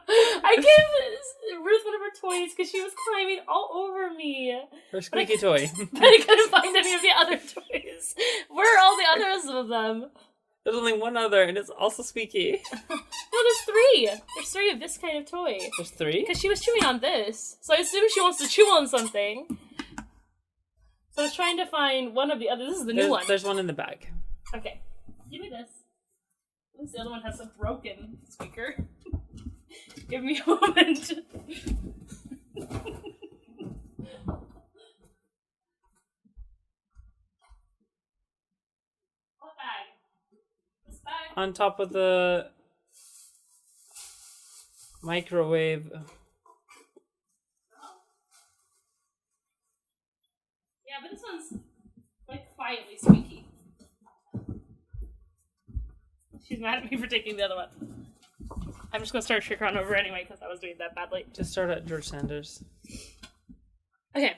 S2: I gave Ruth one of her toys because she was climbing all over me.
S1: Her squeaky toy.
S2: But I couldn't find any of the other toys. Where are all the others of them?
S1: There's only one other, and it's also squeaky.
S2: No, there's three. There's three of this kind of toy.
S1: There's three?
S2: Because she was chewing on this. So I assume she wants to chew on something. So I was trying to find one of the other. This is the new one.
S1: There's one in the bag.
S2: Okay. Give me this. The other one has a broken speaker. Give me a moment. What bag? This bag?
S1: On top of the microwave.
S2: Yeah, but this one's like quietly squeaky. She's mad at me for taking the other one. I'm just gonna start Shere Khan over anyway because I was doing that badly.
S1: Just start at George Sanders.
S2: Okay.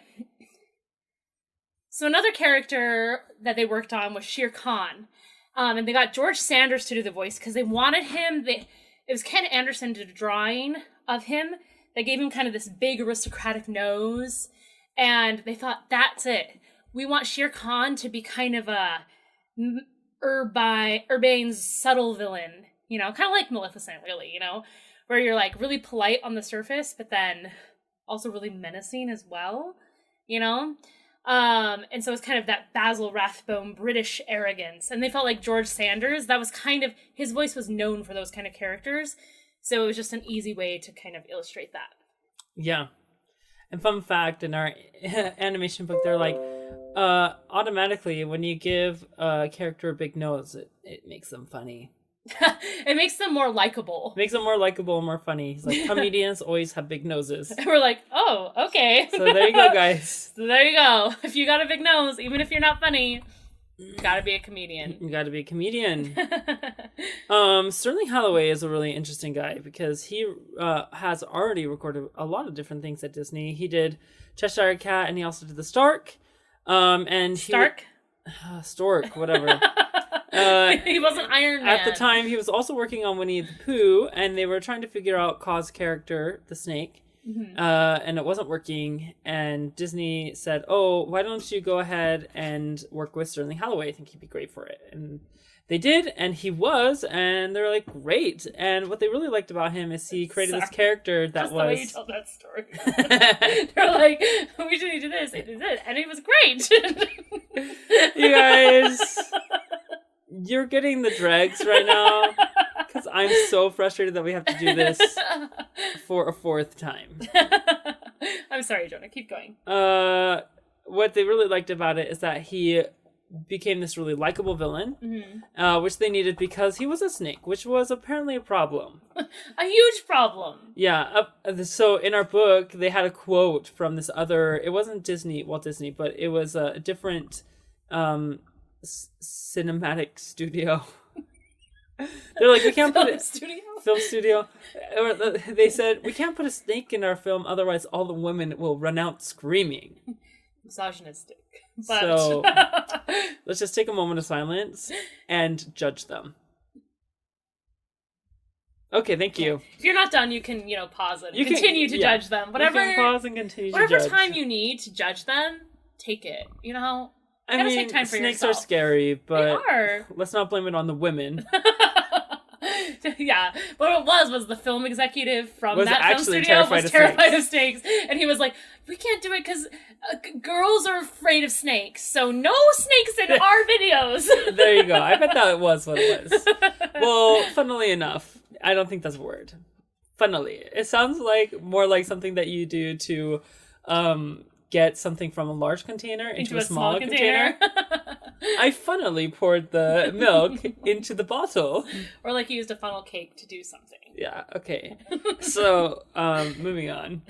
S2: So another character that they worked on was Shere Khan. And they got George Sanders to do the voice because they wanted him. It was Ken Anderson did a drawing of him that gave him kind of this big aristocratic nose And they thought, that's it. We want Shere Khan to be kind of a Urbane's subtle villain, you know, kind of like Maleficent, really, you know, where you're like really polite on the surface, but then also really menacing as well, you know? And so it's kind of that Basil Rathbone British arrogance. And they felt like George Sanders, that was kind of, his voice was known for those kind of characters. So it was just an easy way to kind of illustrate that.
S1: Yeah. And fun fact, in our animation book, they're like, automatically, when you give a character a big nose, it makes them funny.
S2: It makes them more likable.
S1: Makes them more likable and more funny. He's like, comedians always have big noses.
S2: We're like, oh, okay.
S1: So there you go, guys.
S2: So there you go. If you got a big nose, even if you're not funny, you gotta be a comedian.
S1: You gotta be a comedian. Sterling Holloway is a really interesting guy because he has already recorded a lot of different things at Disney. He did Cheshire Cat and he also did the Stark. Stork, whatever.
S2: He wasn't Iron Man.
S1: At the time, he was also working on Winnie the Pooh, and they were trying to figure out Kaw's character, the snake, and it wasn't working. And Disney said, "Oh, why don't you go ahead and work with Sterling Holloway? I think he'd be great for it." And they did, and he was, and they're like, "Great!" And what they really liked about him is he created this character that
S2: just
S1: was.
S2: The way you tell that story. They're like, "We should do this," and it was great.
S1: You guys. You're getting the dregs right now because I'm so frustrated that we have to do this for a fourth time.
S2: I'm sorry, Jonah. Keep going.
S1: What they really liked about it is that he became this really likable villain, which they needed because he was a snake, which was apparently a problem.
S2: A huge problem.
S1: Yeah. So in our book, they had a quote from this other, it wasn't Walt Disney, but it was a different cinematic studio. They're like, we can't put it film studio. They said we can't put a snake in our film, otherwise all the women will run out screaming.
S2: Misogynistic. But...
S1: So let's just take a moment of silence and judge them. Okay, thank you.
S2: If you're not done, you can pause it and continue to judge them. Whatever.
S1: You can pause and continue to
S2: whatever
S1: judge.
S2: time you need to judge them, take it.
S1: I mean,
S2: take time for
S1: snakes
S2: yourself.
S1: are scary, but
S2: They are.
S1: Let's not blame it on the women.
S2: Yeah, what it was the film executive from
S1: Was
S2: that film
S1: actually
S2: studio was terrified
S1: of
S2: of snakes, and he was like, "We can't do it because girls are afraid of snakes, so no snakes in our videos."
S1: There you go. I bet that was what it was. Well, funnily enough, I don't think that's a word. Funnily, it sounds like more like something that you do to get something from a large container into a small container. I funnily poured the milk into the bottle.
S2: Or like you used a funnel cake to do something.
S1: Yeah, okay. So, moving on.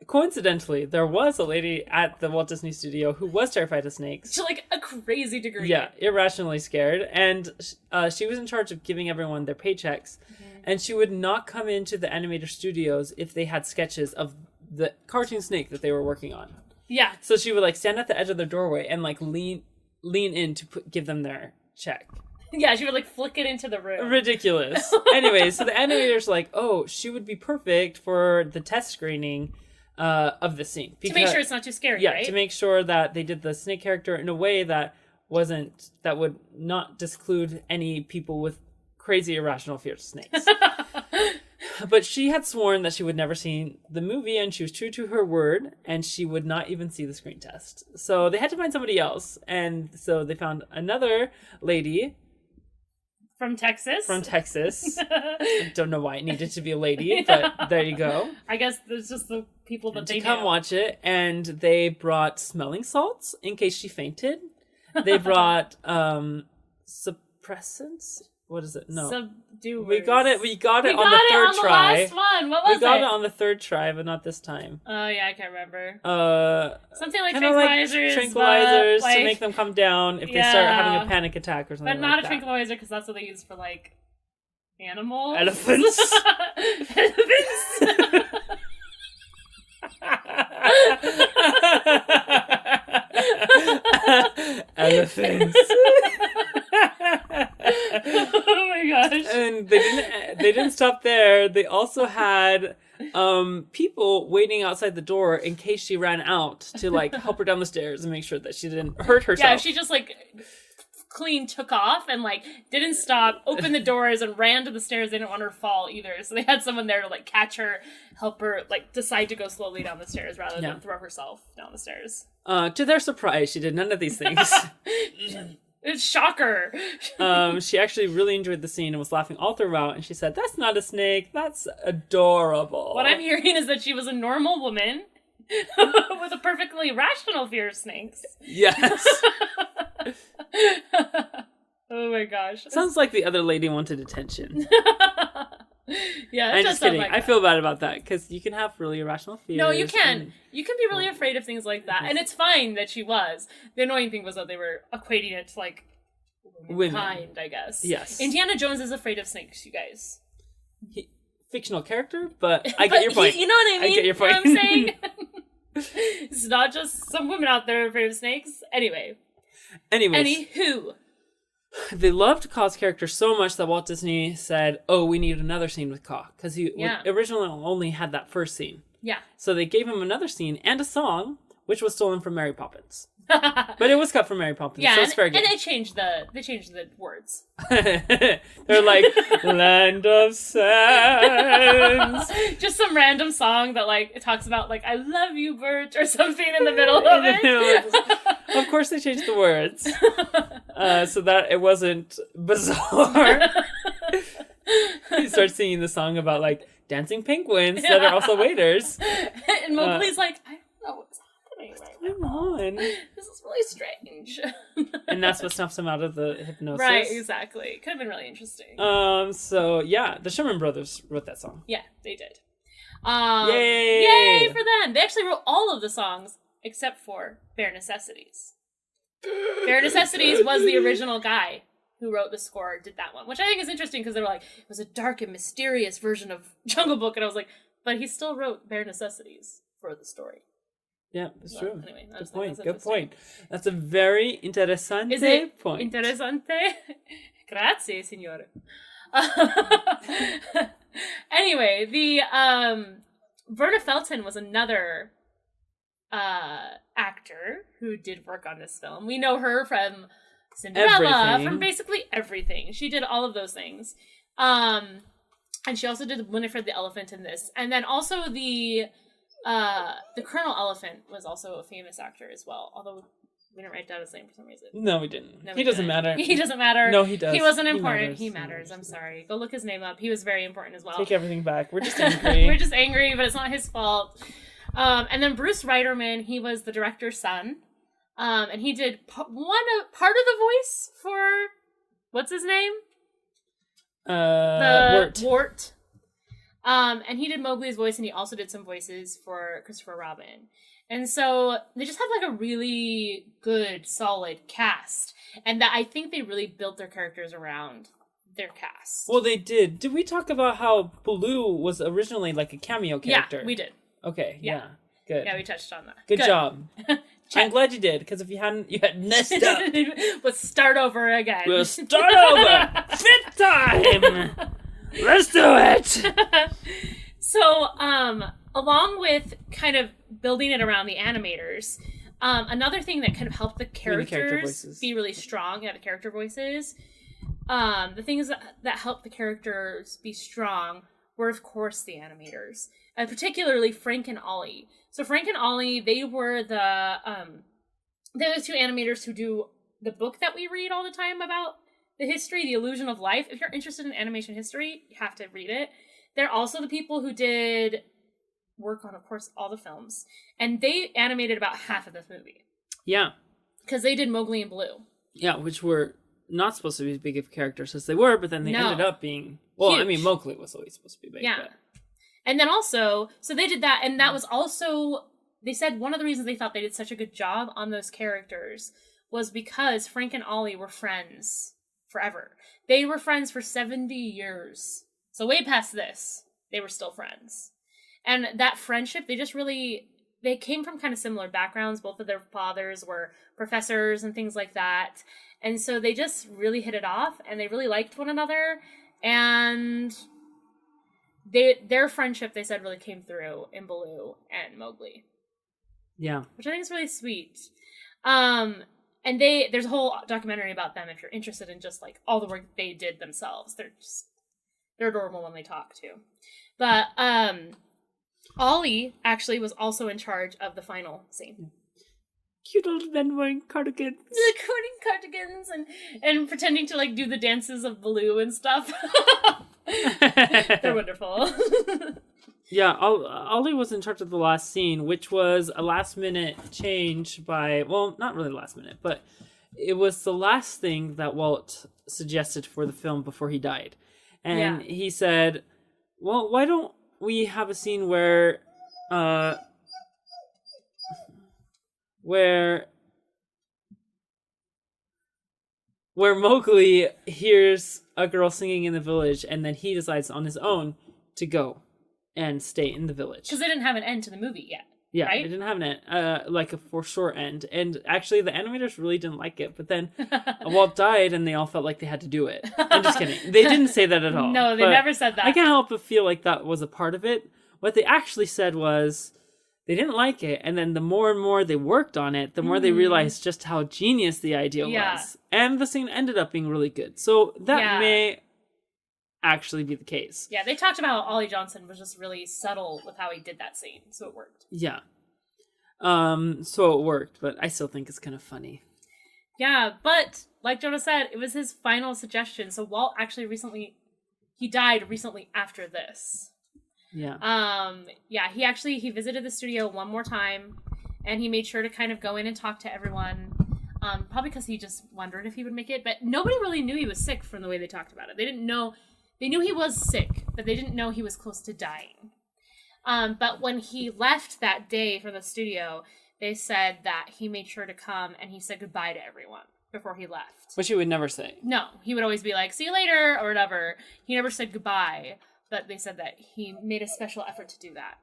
S1: Coincidentally, there was a lady at the Walt Disney Studio who was terrified of snakes.
S2: To like a crazy degree.
S1: Yeah, irrationally scared. And she was in charge of giving everyone their paychecks. And she would not come into the animator studios if they had sketches of the cartoon snake that they were working on.
S2: Yeah.
S1: So she would like stand at the edge of their doorway and like lean in to give them their check.
S2: Yeah, she would like flick it into the room.
S1: Ridiculous. Anyway, so the animator's like, oh, she would be perfect for the test screening of the scene.
S2: To make sure it's not too scary,
S1: yeah,
S2: right?
S1: to make sure that they did the snake character in a way that would not disclude any people with crazy irrational fears of snakes. But she had sworn that she would never see the movie, and she was true to her word, and she would not even see the screen test. So they had to find somebody else, and so they found another lady.
S2: From Texas.
S1: I don't know why it needed to be a lady, but there you go.
S2: I guess there's just the people that they
S1: come watch it, and they brought smelling salts in case she fainted. They brought suppressants. What is it? No.
S2: Subduers.
S1: We got it on the third try.
S2: Last one. What was it?
S1: We got it on the third try, but not this time.
S2: Oh yeah, I can't remember.
S1: Something
S2: like
S1: tranquilizers. Tranquilizers to make them come down if they start having a panic attack or something.
S2: But not
S1: like
S2: a tranquilizer because that's what they use for like animals.
S1: Elephants. Elephants.
S2: Oh my gosh.
S1: And they didn't stop there. They also had people waiting outside the door in case she ran out to like help her down the stairs and make sure that she didn't hurt herself.
S2: Yeah, she just like clean took off and like didn't stop, opened the doors and ran to the stairs. They didn't want her to fall either, so they had someone there to like catch her, help her like decide to go slowly down the stairs rather than throw herself down the stairs.
S1: To their surprise, she did none of these things.
S2: It's shocker.
S1: She actually really enjoyed the scene and was laughing all throughout, and she said, "That's not a snake, that's adorable."
S2: What I'm hearing is that she was a normal woman with a perfectly rational fear of snakes.
S1: Yes.
S2: Oh my gosh.
S1: Sounds like the other lady wanted attention.
S2: Yeah,
S1: I'm just kidding. I feel bad about that because you can have really irrational fears.
S2: No, you can. You can be really afraid of things like that, and it's fine that she was. The annoying thing was that they were equating it to like womankind, I guess.
S1: Yes.
S2: Indiana Jones is afraid of snakes, you guys.
S1: Fictional character, but I get your point.
S2: You know what I mean?
S1: I get your point.
S2: You know what I'm saying? It's not just some women out there afraid of snakes. Anyways. Anywho.
S1: They loved Ka's character so much that Walt Disney said, "Oh, we need another scene with Ka," because he originally only had that first scene.
S2: Yeah.
S1: So they gave him another scene and a song, which was stolen from Mary Poppins. But it was cut from Mary Poppins, so it's fair game.
S2: And they changed the words.
S1: They're like, "Land of Sands."
S2: Just some random song that like it talks about like "I love you, Bert" or something in the middle of it.
S1: Of course, they changed the words so that it wasn't bizarre. You start singing the song about like dancing penguins that are also waiters,
S2: and Mowgli's like, "I don't know what's happening right now.
S1: Come on,
S2: this is really strange."
S1: And that's what snuffs him out of the hypnosis.
S2: Right, exactly. Could have been really interesting.
S1: So yeah, the Sherman Brothers wrote that song.
S2: Yeah, they did.
S1: Yay
S2: for them! They actually wrote all of the songs except for Bare Necessities. Bare Necessities was the original guy who wrote the score, did that one, which I think is interesting because they were like, it was a dark and mysterious version of Jungle Book, and I was like, but he still wrote Bare Necessities for the story.
S1: Yeah, that's true.
S2: Anyway,
S1: Good point. That's a very interessante point.
S2: Interessante? Grazie, signore. Anyway, the Verna Felton was another actor who did work on this film. We know her from Cinderella, from basically everything. She did all of those things. And she also did Winifred the Elephant in this. And then also the Colonel Elephant was also a famous actor as well, although we didn't write down his name for some reason.
S1: No, we didn't. He doesn't matter.
S2: He doesn't matter.
S1: No, he does.
S2: He wasn't important. He matters. I'm sorry. Go look his name up. He was very important as well.
S1: Take everything back. We're just angry.
S2: We're just angry, but it's not his fault. And then Bruce Reiterman, he was the director's son. And he did part of the voice for, what's his name? Wart. And he did Mowgli's voice, and he also did some voices for Christopher Robin. And so they just had like a really good, solid cast. And that I think they really built their characters around their cast.
S1: Well, they did. Did we talk about how Baloo was originally like a cameo character?
S2: Yeah, we did.
S1: Okay, yeah. Good.
S2: Yeah, we touched on that.
S1: Good job. I'm glad you did, because if you hadn't, you had messed up.
S2: Let's start over again.
S1: We'll start over! Fifth time! Let's do it!
S2: So, along with kind of building it around the animators, another thing that kind of helped the characters be really strong, the character voices, the things that helped the characters be strong were, of course, the animators. Particularly Frank and Ollie. So Frank and Ollie, they were the two animators who do the book that we read all the time about the history, The Illusion of Life. If you're interested in animation history, you have to read it. They're also the people who did work on, of course, all the films. And they animated about half of this movie.
S1: Yeah.
S2: Because they did Mowgli and Blue.
S1: Yeah, which were not supposed to be as big of characters as they were, but then they ended up being... Well, huge. I mean, Mowgli was always supposed to be big.
S2: Yeah.
S1: But...
S2: And then also, so they did that, and that was also... They said one of the reasons they thought they did such a good job on those characters was because Frank and Ollie were friends forever. They were friends for 70 years. So way past this, they were still friends. And that friendship, they just really... They came from kind of similar backgrounds. Both of their fathers were professors and things like that. And so they just really hit it off, and they really liked one another. And their friendship, they said, really came through in Baloo and Mowgli.
S1: Yeah.
S2: Which I think is really sweet. And there's a whole documentary about them if you're interested in just like all the work they did themselves. They're adorable when they talk too. But Ollie actually was also in charge of the final scene.
S1: Cute old men wearing cardigans.
S2: Wearing cardigans and pretending to like do the dances of Baloo and stuff. They're wonderful.
S1: Yeah, Ollie was in charge of the last scene, which was a last-minute change by... Well, not really last minute, but it was the last thing that Walt suggested for the film before he died. And he said, well, why don't we have a scene where Mowgli hears a girl singing in the village, and then he decides on his own to go and stay in the village.
S2: Because they didn't have an end to the movie yet.
S1: Yeah,
S2: right?
S1: They didn't have an end, like a for sure end. And actually, the animators really didn't like it. But then Walt died, and they all felt like they had to do it. I'm just kidding. They didn't say that at all.
S2: No, they never said that.
S1: I can't help but feel like that was a part of it. What they actually said was they didn't like it. And then the more and more they worked on it, the more they realized just how genius the idea was. And the scene ended up being really good. So that may actually be the case.
S2: Yeah, they talked about how Ollie Johnson was just really subtle with how he did that scene, so it worked.
S1: Yeah. So it worked, but I still think it's kind of funny.
S2: Yeah, but like Jonah said, it was his final suggestion. So Walt actually he died recently after this.
S1: Yeah.
S2: He visited the studio one more time, and he made sure to kind of go in and talk to everyone. Probably because he just wondered if he would make it, but nobody really knew he was sick from the way they talked about it. They knew he was sick, but they didn't know he was close to dying. But when he left that day from the studio, they said that he made sure to come and he said goodbye to everyone before he left.
S1: Which he would never say.
S2: No, he would always be like, see you later, or whatever. He never said goodbye, but they said that he made a special effort to do that.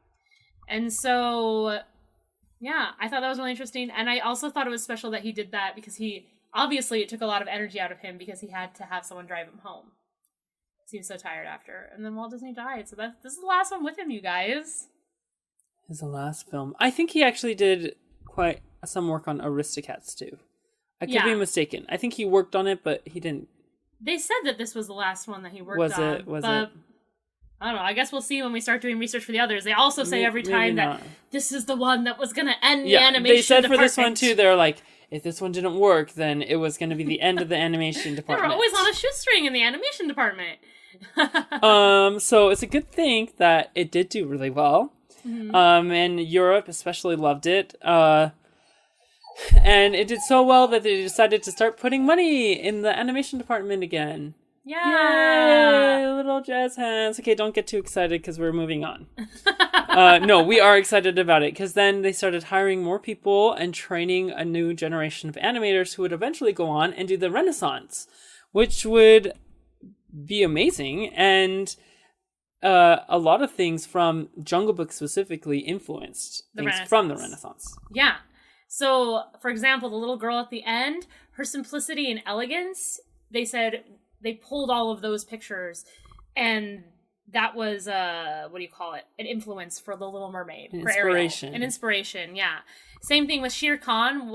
S2: And so, yeah, I thought that was really interesting. And I also thought it was special that he did that because it took a lot of energy out of him because he had to have someone drive him home. He was so tired after. And then Walt Disney died. So this is the last one with him, you guys.
S1: His last film. I think he actually did quite some work on Aristocats, too. I could be mistaken. I think he worked on it, but he didn't.
S2: They said that this was the last one that he worked on.
S1: Was it?
S2: I don't know. I guess we'll see when we start doing research for the others. They also say every time that this is the one that was going to end the animation
S1: they said
S2: department.
S1: For this one, too, they're like, if this one didn't work, then it was going to be the end of the animation department.
S2: They were always on a shoestring in the animation department.
S1: So it's a good thing that it did do really well.
S2: Mm-hmm.
S1: And Europe especially loved it. And it did so well that they decided to start putting money in the animation department again.
S2: Yeah.
S1: Yay, little jazz hands. Okay, don't get too excited because we're moving on. No, we are excited about it because then they started hiring more people and training a new generation of animators who would eventually go on and do the Renaissance, which would be amazing. And a lot of things from Jungle Book specifically influenced things from the Renaissance.
S2: Yeah. So, for example, the little girl at the end, her simplicity and elegance, they said they pulled all of those pictures, and that was an influence for The Little Mermaid.
S1: An
S2: for
S1: inspiration.
S2: Ariel. An inspiration, yeah. Same thing with Shere Khan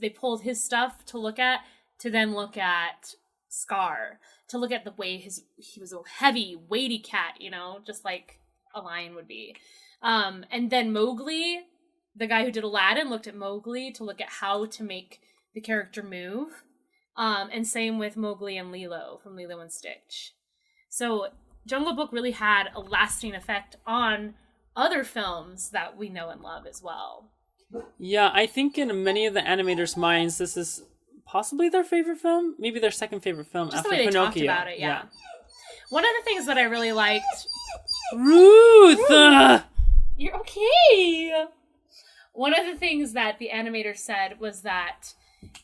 S2: they pulled his stuff to look at, to then look at Scar, to look at the way he was a heavy, weighty cat, just like a lion would be. And then Mowgli, the guy who did Aladdin, looked at Mowgli to look at how to make the character move. And same with Mowgli and Lilo from Lilo and Stitch. So Jungle Book really had a lasting effect on other films that we know and love as well.
S1: Yeah, I think in many of the animators' minds, this is possibly their favorite film, maybe their second favorite film
S2: just
S1: after
S2: the way they
S1: Pinocchio.
S2: Talked about it, yeah. One of the things that I really liked...
S1: Ruth!
S2: You're okay! One of the things that the animators said was that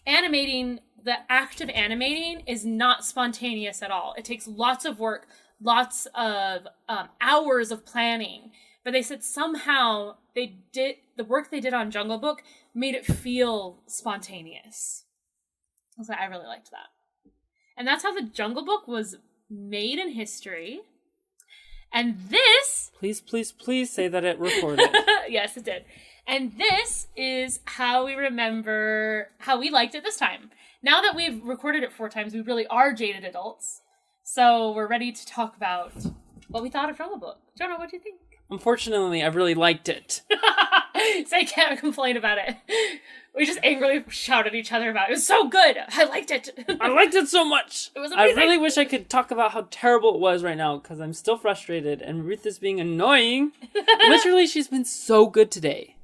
S2: the act of animating is not spontaneous at all. It takes lots of work, lots of hours of planning. But they said somehow the work they did on Jungle Book made it feel spontaneous. So I really liked that. And that's how the Jungle Book was made in history. And this...
S1: Please say that it recorded.
S2: Yes, it did. And this is how we remember how we liked it this time. Now that we've recorded it 4 times, we really are jaded adults. So we're ready to talk about what we thought of Jungle Book. Jonah, what do you think?
S1: Unfortunately, I really liked it.
S2: So I can't complain about it. We just angrily shout at each other about it. It was so good. I liked it.
S1: I liked it so much.
S2: It was amazing.
S1: I really wish I could talk about how terrible it was right now because I'm still frustrated and Ruth is being annoying. Literally, she's been so good today.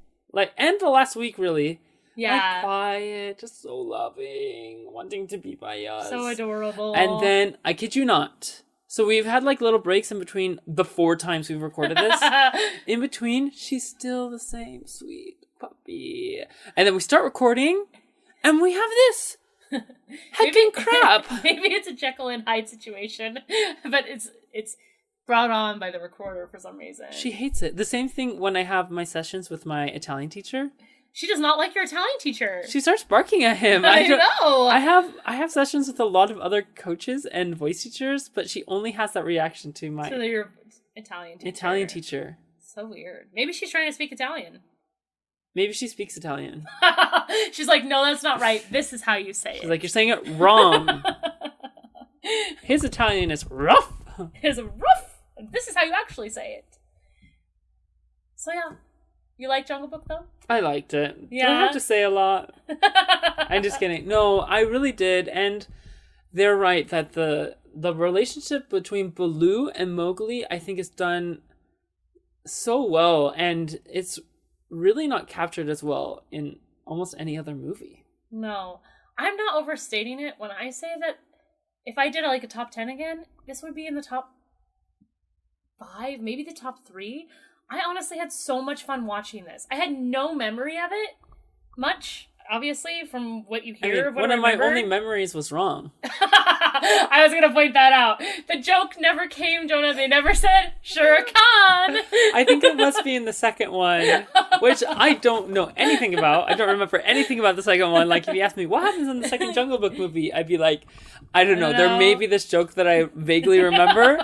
S1: And the last week, really.
S2: Yeah.
S1: Quiet, just so loving, wanting to be by us.
S2: So adorable.
S1: And then, I kid you not, so we've had little breaks in between the 4 times we've recorded this. In between, she's still the same sweet puppy. And then we start recording, and we have this heckin' crap.
S2: Maybe it's a Jekyll and Hyde situation, but it's brought on by the recorder for some reason.
S1: She hates it. The same thing when I have my sessions with my Italian teacher.
S2: She does not like your Italian teacher.
S1: She starts barking at him.
S2: I know.
S1: I have sessions with a lot of other coaches and voice teachers, but she only has that reaction to my
S2: your Italian teacher. So weird. Maybe she's trying to speak Italian.
S1: Maybe she speaks Italian.
S2: She's like, no, that's not right. This is how you say it.
S1: She's like, you're saying it wrong. His Italian is rough.
S2: It's rough. And this is how you actually say it. So yeah. You like Jungle Book, though?
S1: I liked it.
S2: Yeah?
S1: Don't have to say a lot. I'm just kidding. No, I really did. And they're right that the relationship between Baloo and Mowgli, I think, is done so well. And it's really not captured as well in almost any other movie.
S2: No. I'm not overstating it when I say that if I did a top 10 again, this would be in the top 5, maybe the top 3. I honestly had so much fun watching this. I had no memory of it, much, obviously, from what you hear of what I remember.
S1: One of my only memories was wrong.
S2: I was going to point that out. The joke never came, Jonah. They never said, Shere Khan.
S1: I think it must be in the second one, which I don't know anything about. I don't remember anything about the second one. If you ask me, what happens in the second Jungle Book movie? I'd be like, I don't know. There may be this joke that I vaguely remember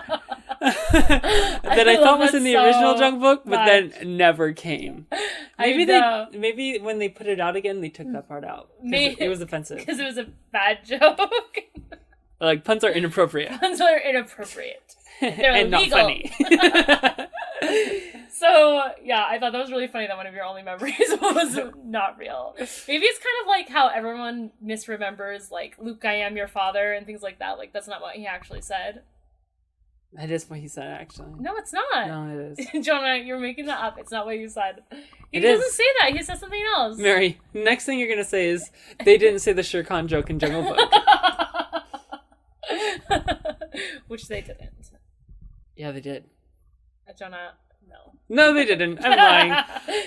S1: that I thought was in the original Jungle Book, but then never came. Maybe when they put it out again, they took that part out. It was offensive.
S2: Because it was a bad joke.
S1: Puns are inappropriate.
S2: Puns are inappropriate. They're
S1: and
S2: illegal.
S1: not funny.
S2: So, yeah, I thought that was really funny that one of your only memories was not real. Maybe it's kind of like how everyone misremembers, Luke, I am your father, and things like that. That's not what he actually said.
S1: That is what he said, actually.
S2: No, it's not.
S1: No, it is.
S2: Jonah, you're making that up. It's not what you said. He doesn't say that. He says something else.
S1: Mary, next thing you're going to say is, they didn't say the Shere Khan joke in Jungle Book.
S2: Which they didn't.
S1: Yeah, they did.
S2: Jonah, no.
S1: No, they didn't. I'm lying.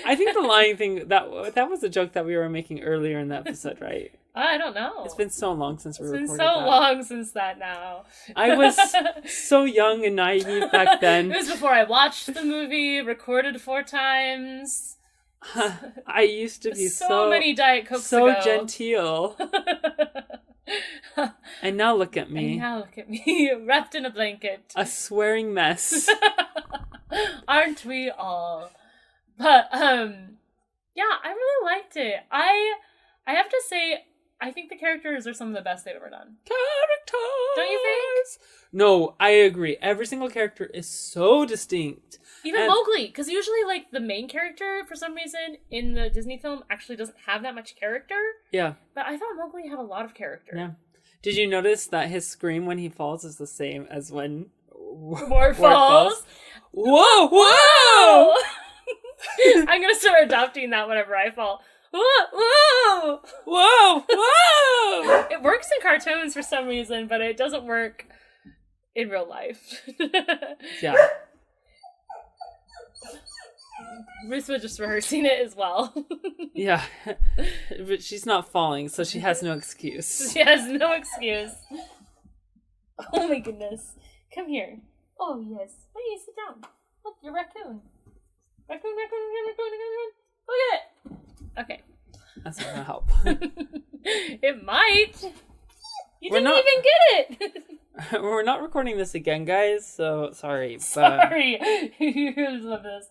S1: I think the lying thing, that was a joke that we were making earlier in the episode, right?
S2: I don't know.
S1: It's been so long since we recorded that.
S2: It's been so long since that now.
S1: I was so young and naive back then.
S2: It was before I watched the movie, recorded 4 times.
S1: I used to be so
S2: many Diet Cokes
S1: so
S2: ago.
S1: genteel. And now look at me.
S2: Wrapped in a blanket.
S1: A swearing mess.
S2: Aren't we all? But, yeah, I really liked it. I have to say, I think the characters are some of the best they've ever done.
S1: Characters!
S2: Don't you think?
S1: No, I agree. Every single character is so distinct.
S2: Even Mowgli, because usually, the main character, for some reason, in the Disney film, actually doesn't have that much character.
S1: Yeah.
S2: But I thought Mowgli had a lot of character.
S1: Yeah. Did you notice that his scream when he falls is the same as when
S2: War falls?
S1: Whoa! Whoa!
S2: I'm going to start adopting that whenever I fall. Whoa! Whoa!
S1: Whoa! Whoa!
S2: It works in cartoons for some reason, but it doesn't work in real life.
S1: Yeah.
S2: Ruth was just rehearsing it as well.
S1: Yeah. But she's not falling, so she has no excuse.
S2: She has no excuse. Oh my goodness. Come here. Oh yes. Hey, sit down. Look, you're raccoon. Raccoon. Look at it. Okay.
S1: That's not gonna help.
S2: It might. You didn't even get it.
S1: We're not recording this again, guys, so sorry.
S2: Sorry. You guys love this.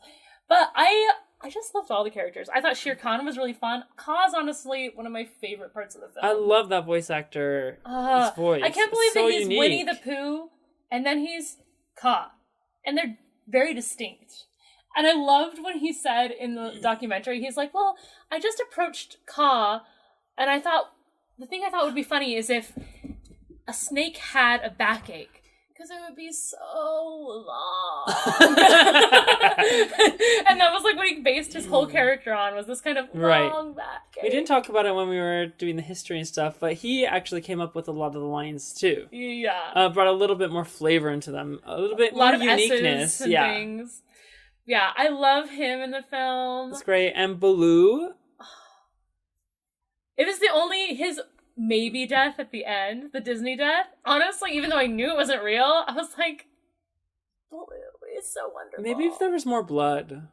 S2: But I just loved all the characters. I thought Shere Khan was really fun. Ka's honestly one of my favorite parts of the film.
S1: I love that voice actor. His voice.
S2: I can't believe
S1: so
S2: that he's
S1: unique.
S2: Winnie the Pooh, and then he's Ka. And they're very distinct. And I loved when he said in the documentary, he's like, well, I just approached Ka, and the thing I thought would be funny is if a snake had a backache. Because it would be so long. And that was like what he based his whole character on, was this kind of long backache.
S1: We didn't talk about it when we were doing the history and stuff, but he actually came up with a lot of the lines too.
S2: Yeah.
S1: Brought a little bit more flavor into them. A little bit
S2: a lot
S1: more
S2: of
S1: uniqueness.
S2: S's and things. Yeah, I love him in the film.
S1: It's great. And Baloo.
S2: It was his maybe death at the end, the Disney death. Honestly, even though I knew it wasn't real, I was like, Baloo is so wonderful.
S1: Maybe if there was more blood.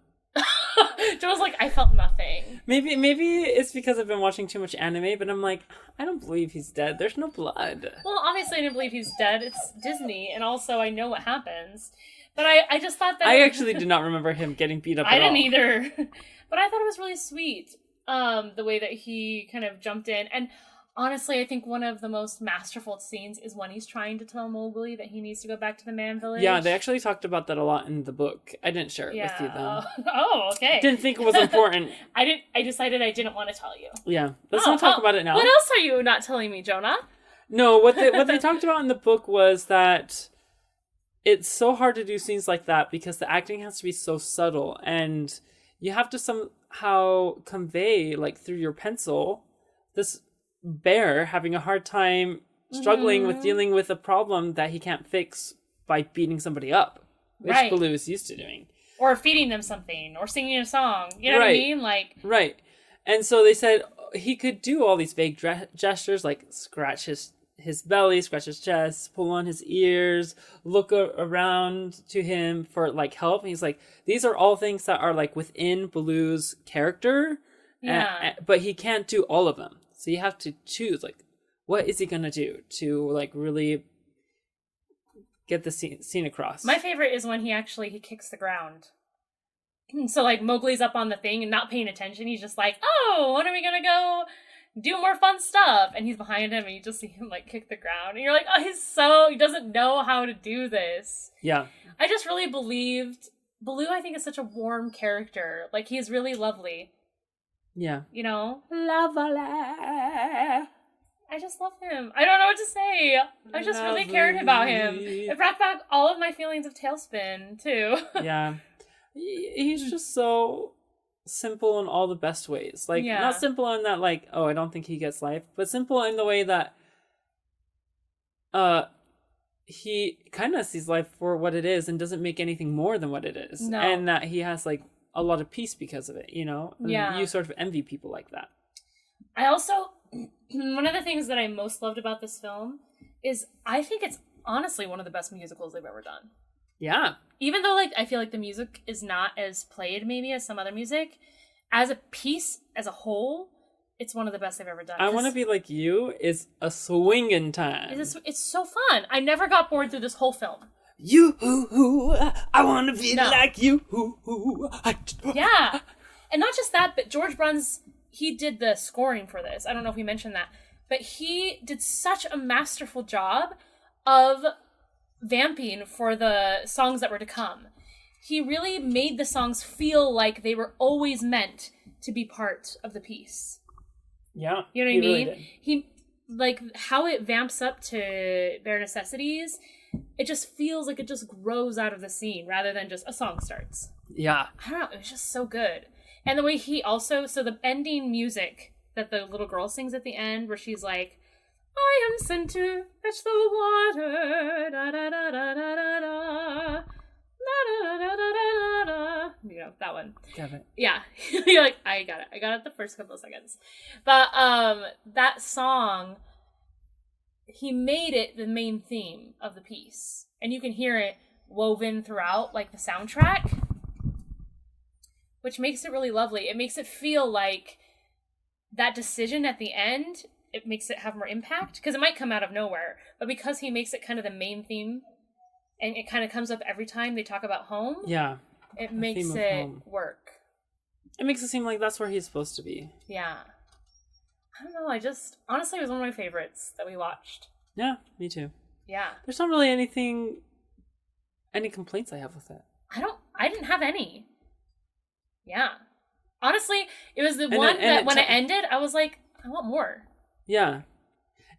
S2: Joe was like, I felt nothing.
S1: Maybe it's because I've been watching too much anime, but I'm like, I don't believe he's dead. There's no blood.
S2: Well, obviously I didn't believe he's dead. It's Disney, and also I know what happens. But I just thought that...
S1: I actually did not remember him getting beat up at all.
S2: I didn't either. But I thought it was really sweet, the way that he kind of jumped in. And honestly, I think one of the most masterful scenes is when he's trying to tell Mowgli that he needs to go back to the man village.
S1: Yeah, they actually talked about that a lot in the book. I didn't share it with you, though.
S2: Oh, okay.
S1: Didn't think it was important.
S2: I decided I didn't want to tell you.
S1: Yeah, let's not talk about it now.
S2: What else are you not telling me, Jonah?
S1: No, what they talked about in the book was that it's so hard to do scenes like that because the acting has to be so subtle, and you have to somehow convey, like through your pencil, this bear having a hard time struggling with dealing with a problem that he can't fix by beating somebody up, which Baloo is used to doing.
S2: Or feeding them something, or singing a song. You know what I mean?
S1: Right. And so they said he could do all these vague gestures, like scratch his belly, scratch his chest, pull on his ears, look around to him for like help. And he's like, these are all things that are like within Baloo's character.
S2: Yeah.
S1: But he can't do all of them. So you have to choose, like, what is he going to do to, like, really get the scene across?
S2: My favorite is when he kicks the ground. So, like, Mowgli's up on the thing and not paying attention. He's just like, oh, when are we going to go do more fun stuff? And he's behind him and you just see him, like, kick the ground. And you're like, oh, he doesn't know how to do this.
S1: Yeah.
S2: I just really believed... Baloo, I think, is such a warm character. Like, he's really lovely.
S1: Yeah.
S2: You know?
S1: Lovely.
S2: I just love him. I don't know what to say. I just really cared about him. It brought back all of my feelings of Tailspin, too.
S1: Yeah. He's just so simple in all the best ways. Like, not simple in that, like, oh, I don't think he gets life, but simple in the way that he kind of sees life for what it is and doesn't make anything more than what it is.
S2: No.
S1: And that he has, like, a lot of peace because of it, you know? And you sort of envy people like that.
S2: I also, one of the things that I most loved about this film is I think it's honestly one of the best musicals they've ever done.
S1: Yeah.
S2: Even though, like, I feel like the music is not as played maybe as some other music, as a piece, as a whole, it's one of the best they've ever done.
S1: I Want to Be Like You is a swinging time.
S2: It's so fun. I never got bored through this whole film.
S1: I want to be like you.
S2: Yeah. And not just that, but George Bruns, he did the scoring for this. I don't know if we mentioned that. But he did such a masterful job of vamping for the songs that were to come. He really made the songs feel like they were always meant to be part of the piece.
S1: Yeah.
S2: You know what I mean?
S1: Really
S2: he, like, how it vamps up to Bare Necessities... It just feels like it just grows out of the scene rather than just a song starts.
S1: Yeah.
S2: I don't know. It was just so good. And the way he also... So the ending music that the little girl sings at the end where she's like, I am sent to fetch the water. Da, da, da, da, da, da, da. Da, da, da, da, da, da. You know, that one.
S1: Got it.
S2: Yeah. You're like, I got it. I got it the first couple of seconds. But that song... He made it the main theme of the piece. And you can hear it woven throughout, like the soundtrack. Which makes it really lovely. It makes it feel like that decision at the end it makes it have more impact, because it might come out of nowhere, but because he makes it kind of the main theme, and it kind of comes up every time they talk about home.
S1: Yeah.
S2: It makes it work.
S1: It makes it seem like that's where he's supposed to be.
S2: Yeah. I don't know. Honestly, it was one of my favorites that we watched.
S1: Yeah, me too.
S2: Yeah.
S1: There's not really any complaints I have with it.
S2: I didn't have any. Yeah. Honestly, it was the one that when it ended, I was like, I want more.
S1: Yeah.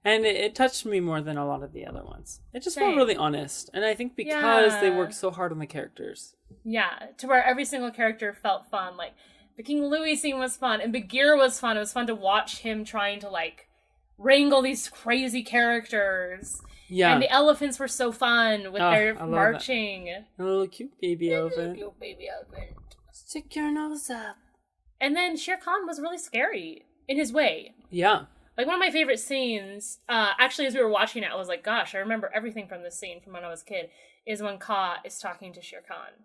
S1: And it touched me more than a lot of the other ones. It just felt really honest. And I think because they worked so hard on the characters.
S2: Yeah. To where every single character felt fun. Like, the King Louis scene was fun. And Bagheera was fun. It was fun to watch him trying to, like, wrangle these crazy characters. Yeah. And the elephants were so fun with their marching.
S1: That. A little cute baby elephant.
S2: Cute baby elephant.
S1: Stick your nose up.
S2: And then Shere Khan was really scary in his way.
S1: Yeah.
S2: Like, one of my favorite scenes, actually, as we were watching it, I was like, gosh, I remember everything from this scene from when I was a kid, is when Ka is talking to Shere Khan.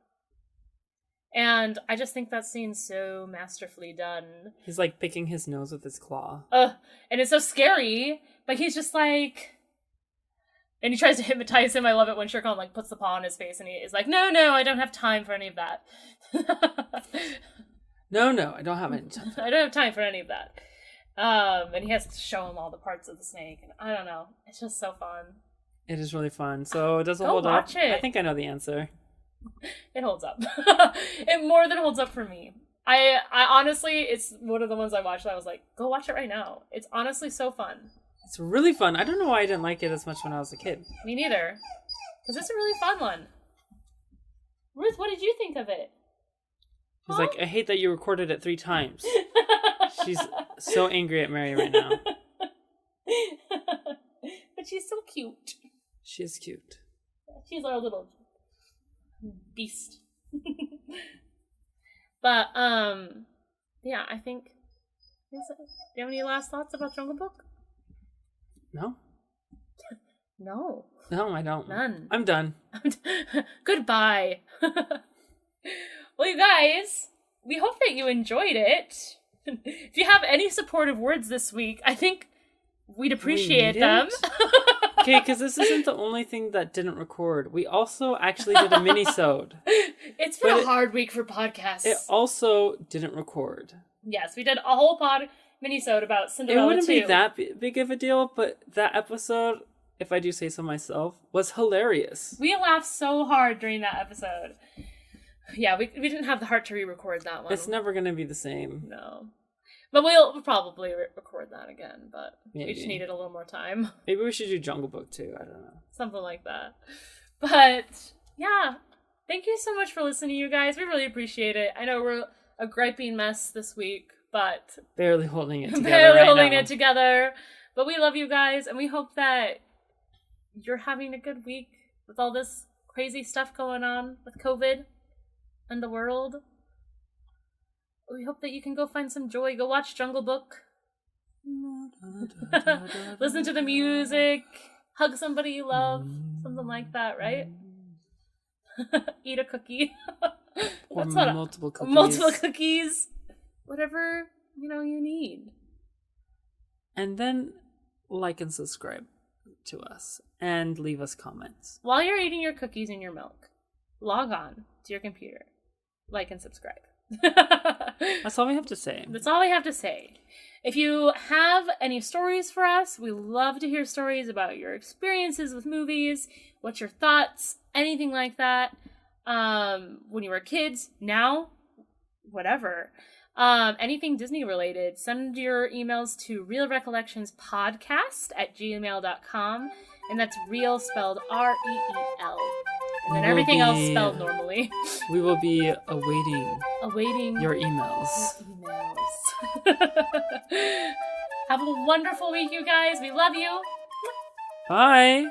S2: And I just think that scene's so masterfully done.
S1: He's, like, picking his nose with his claw.
S2: And it's so scary, but he's just like... And he tries to hypnotize him. I love it when Shere Khan, like, puts the paw on his face, and he is like, no, I don't have time for any of that.
S1: No, I don't have any time.
S2: I don't have time for any of that. And he has to show him all the parts of the snake, and I don't know. It's just so fun.
S1: It is really fun. So does it
S2: Go
S1: hold
S2: watch
S1: up?
S2: It.
S1: I think I know the answer.
S2: It holds up. It more than holds up for me. I honestly, it's one of the ones I watched that I was like, go watch it right now. It's honestly so fun.
S1: It's really fun. I don't know why I didn't like it as much when I was a kid.
S2: Me neither. Because it's a really fun one. Ruth, what did you think of it?
S1: She's like, I hate that you recorded it 3 times. She's so angry at Mary right now.
S2: But she's so cute.
S1: She is cute.
S2: She's our little beast. But, yeah, I think... Do you have any last thoughts about Jungle Book?
S1: No.
S2: No.
S1: No, I don't.
S2: None.
S1: I'm done.
S2: Goodbye. Well, you guys, we hope that you enjoyed it. If you have any supportive words this week, I think we'd appreciate them.
S1: Okay, because this isn't the only thing that didn't record. We also actually did a mini-sode.
S2: It's been a hard week for podcasts.
S1: It also didn't record.
S2: Yes, we did a whole mini-sode about Cinderella 2.
S1: It wouldn't be that big of a deal, but that episode, if I do say so myself, was hilarious.
S2: We laughed so hard during that episode. Yeah, we didn't have the heart to re-record that one.
S1: It's never going to be the same.
S2: No. But we'll probably record that again, but
S1: Maybe.
S2: We just needed a little more time.
S1: Maybe we should do Jungle Book too, I don't know.
S2: Something like that. But, yeah. Thank you so much for listening, you guys. We really appreciate it. I know we're a griping mess this week, but...
S1: Barely holding it together
S2: But we love you guys, and we hope that you're having a good week with all this crazy stuff going on with COVID and the world. We hope that you can go find some joy. Go watch Jungle Book. Listen to the music. Hug somebody you love. Something like that, right? Eat a cookie.
S1: Or multiple cookies.
S2: Multiple cookies. Whatever, you need.
S1: And then like and subscribe to us. And leave us comments.
S2: While you're eating your cookies and your milk, log on to your computer. Like and subscribe.
S1: That's all we have to say.
S2: That's all we have to say. If you have any stories for us, we love to hear stories about your experiences with movies, what's your thoughts, anything like that. When you were kids, now, whatever. Anything Disney related, send your emails to realrecollectionspodcast@gmail.com, and that's real spelled REEL. And then everything else spelled normally.
S1: We will be awaiting your emails.
S2: Have a wonderful week, you guys. We love you.
S1: Bye.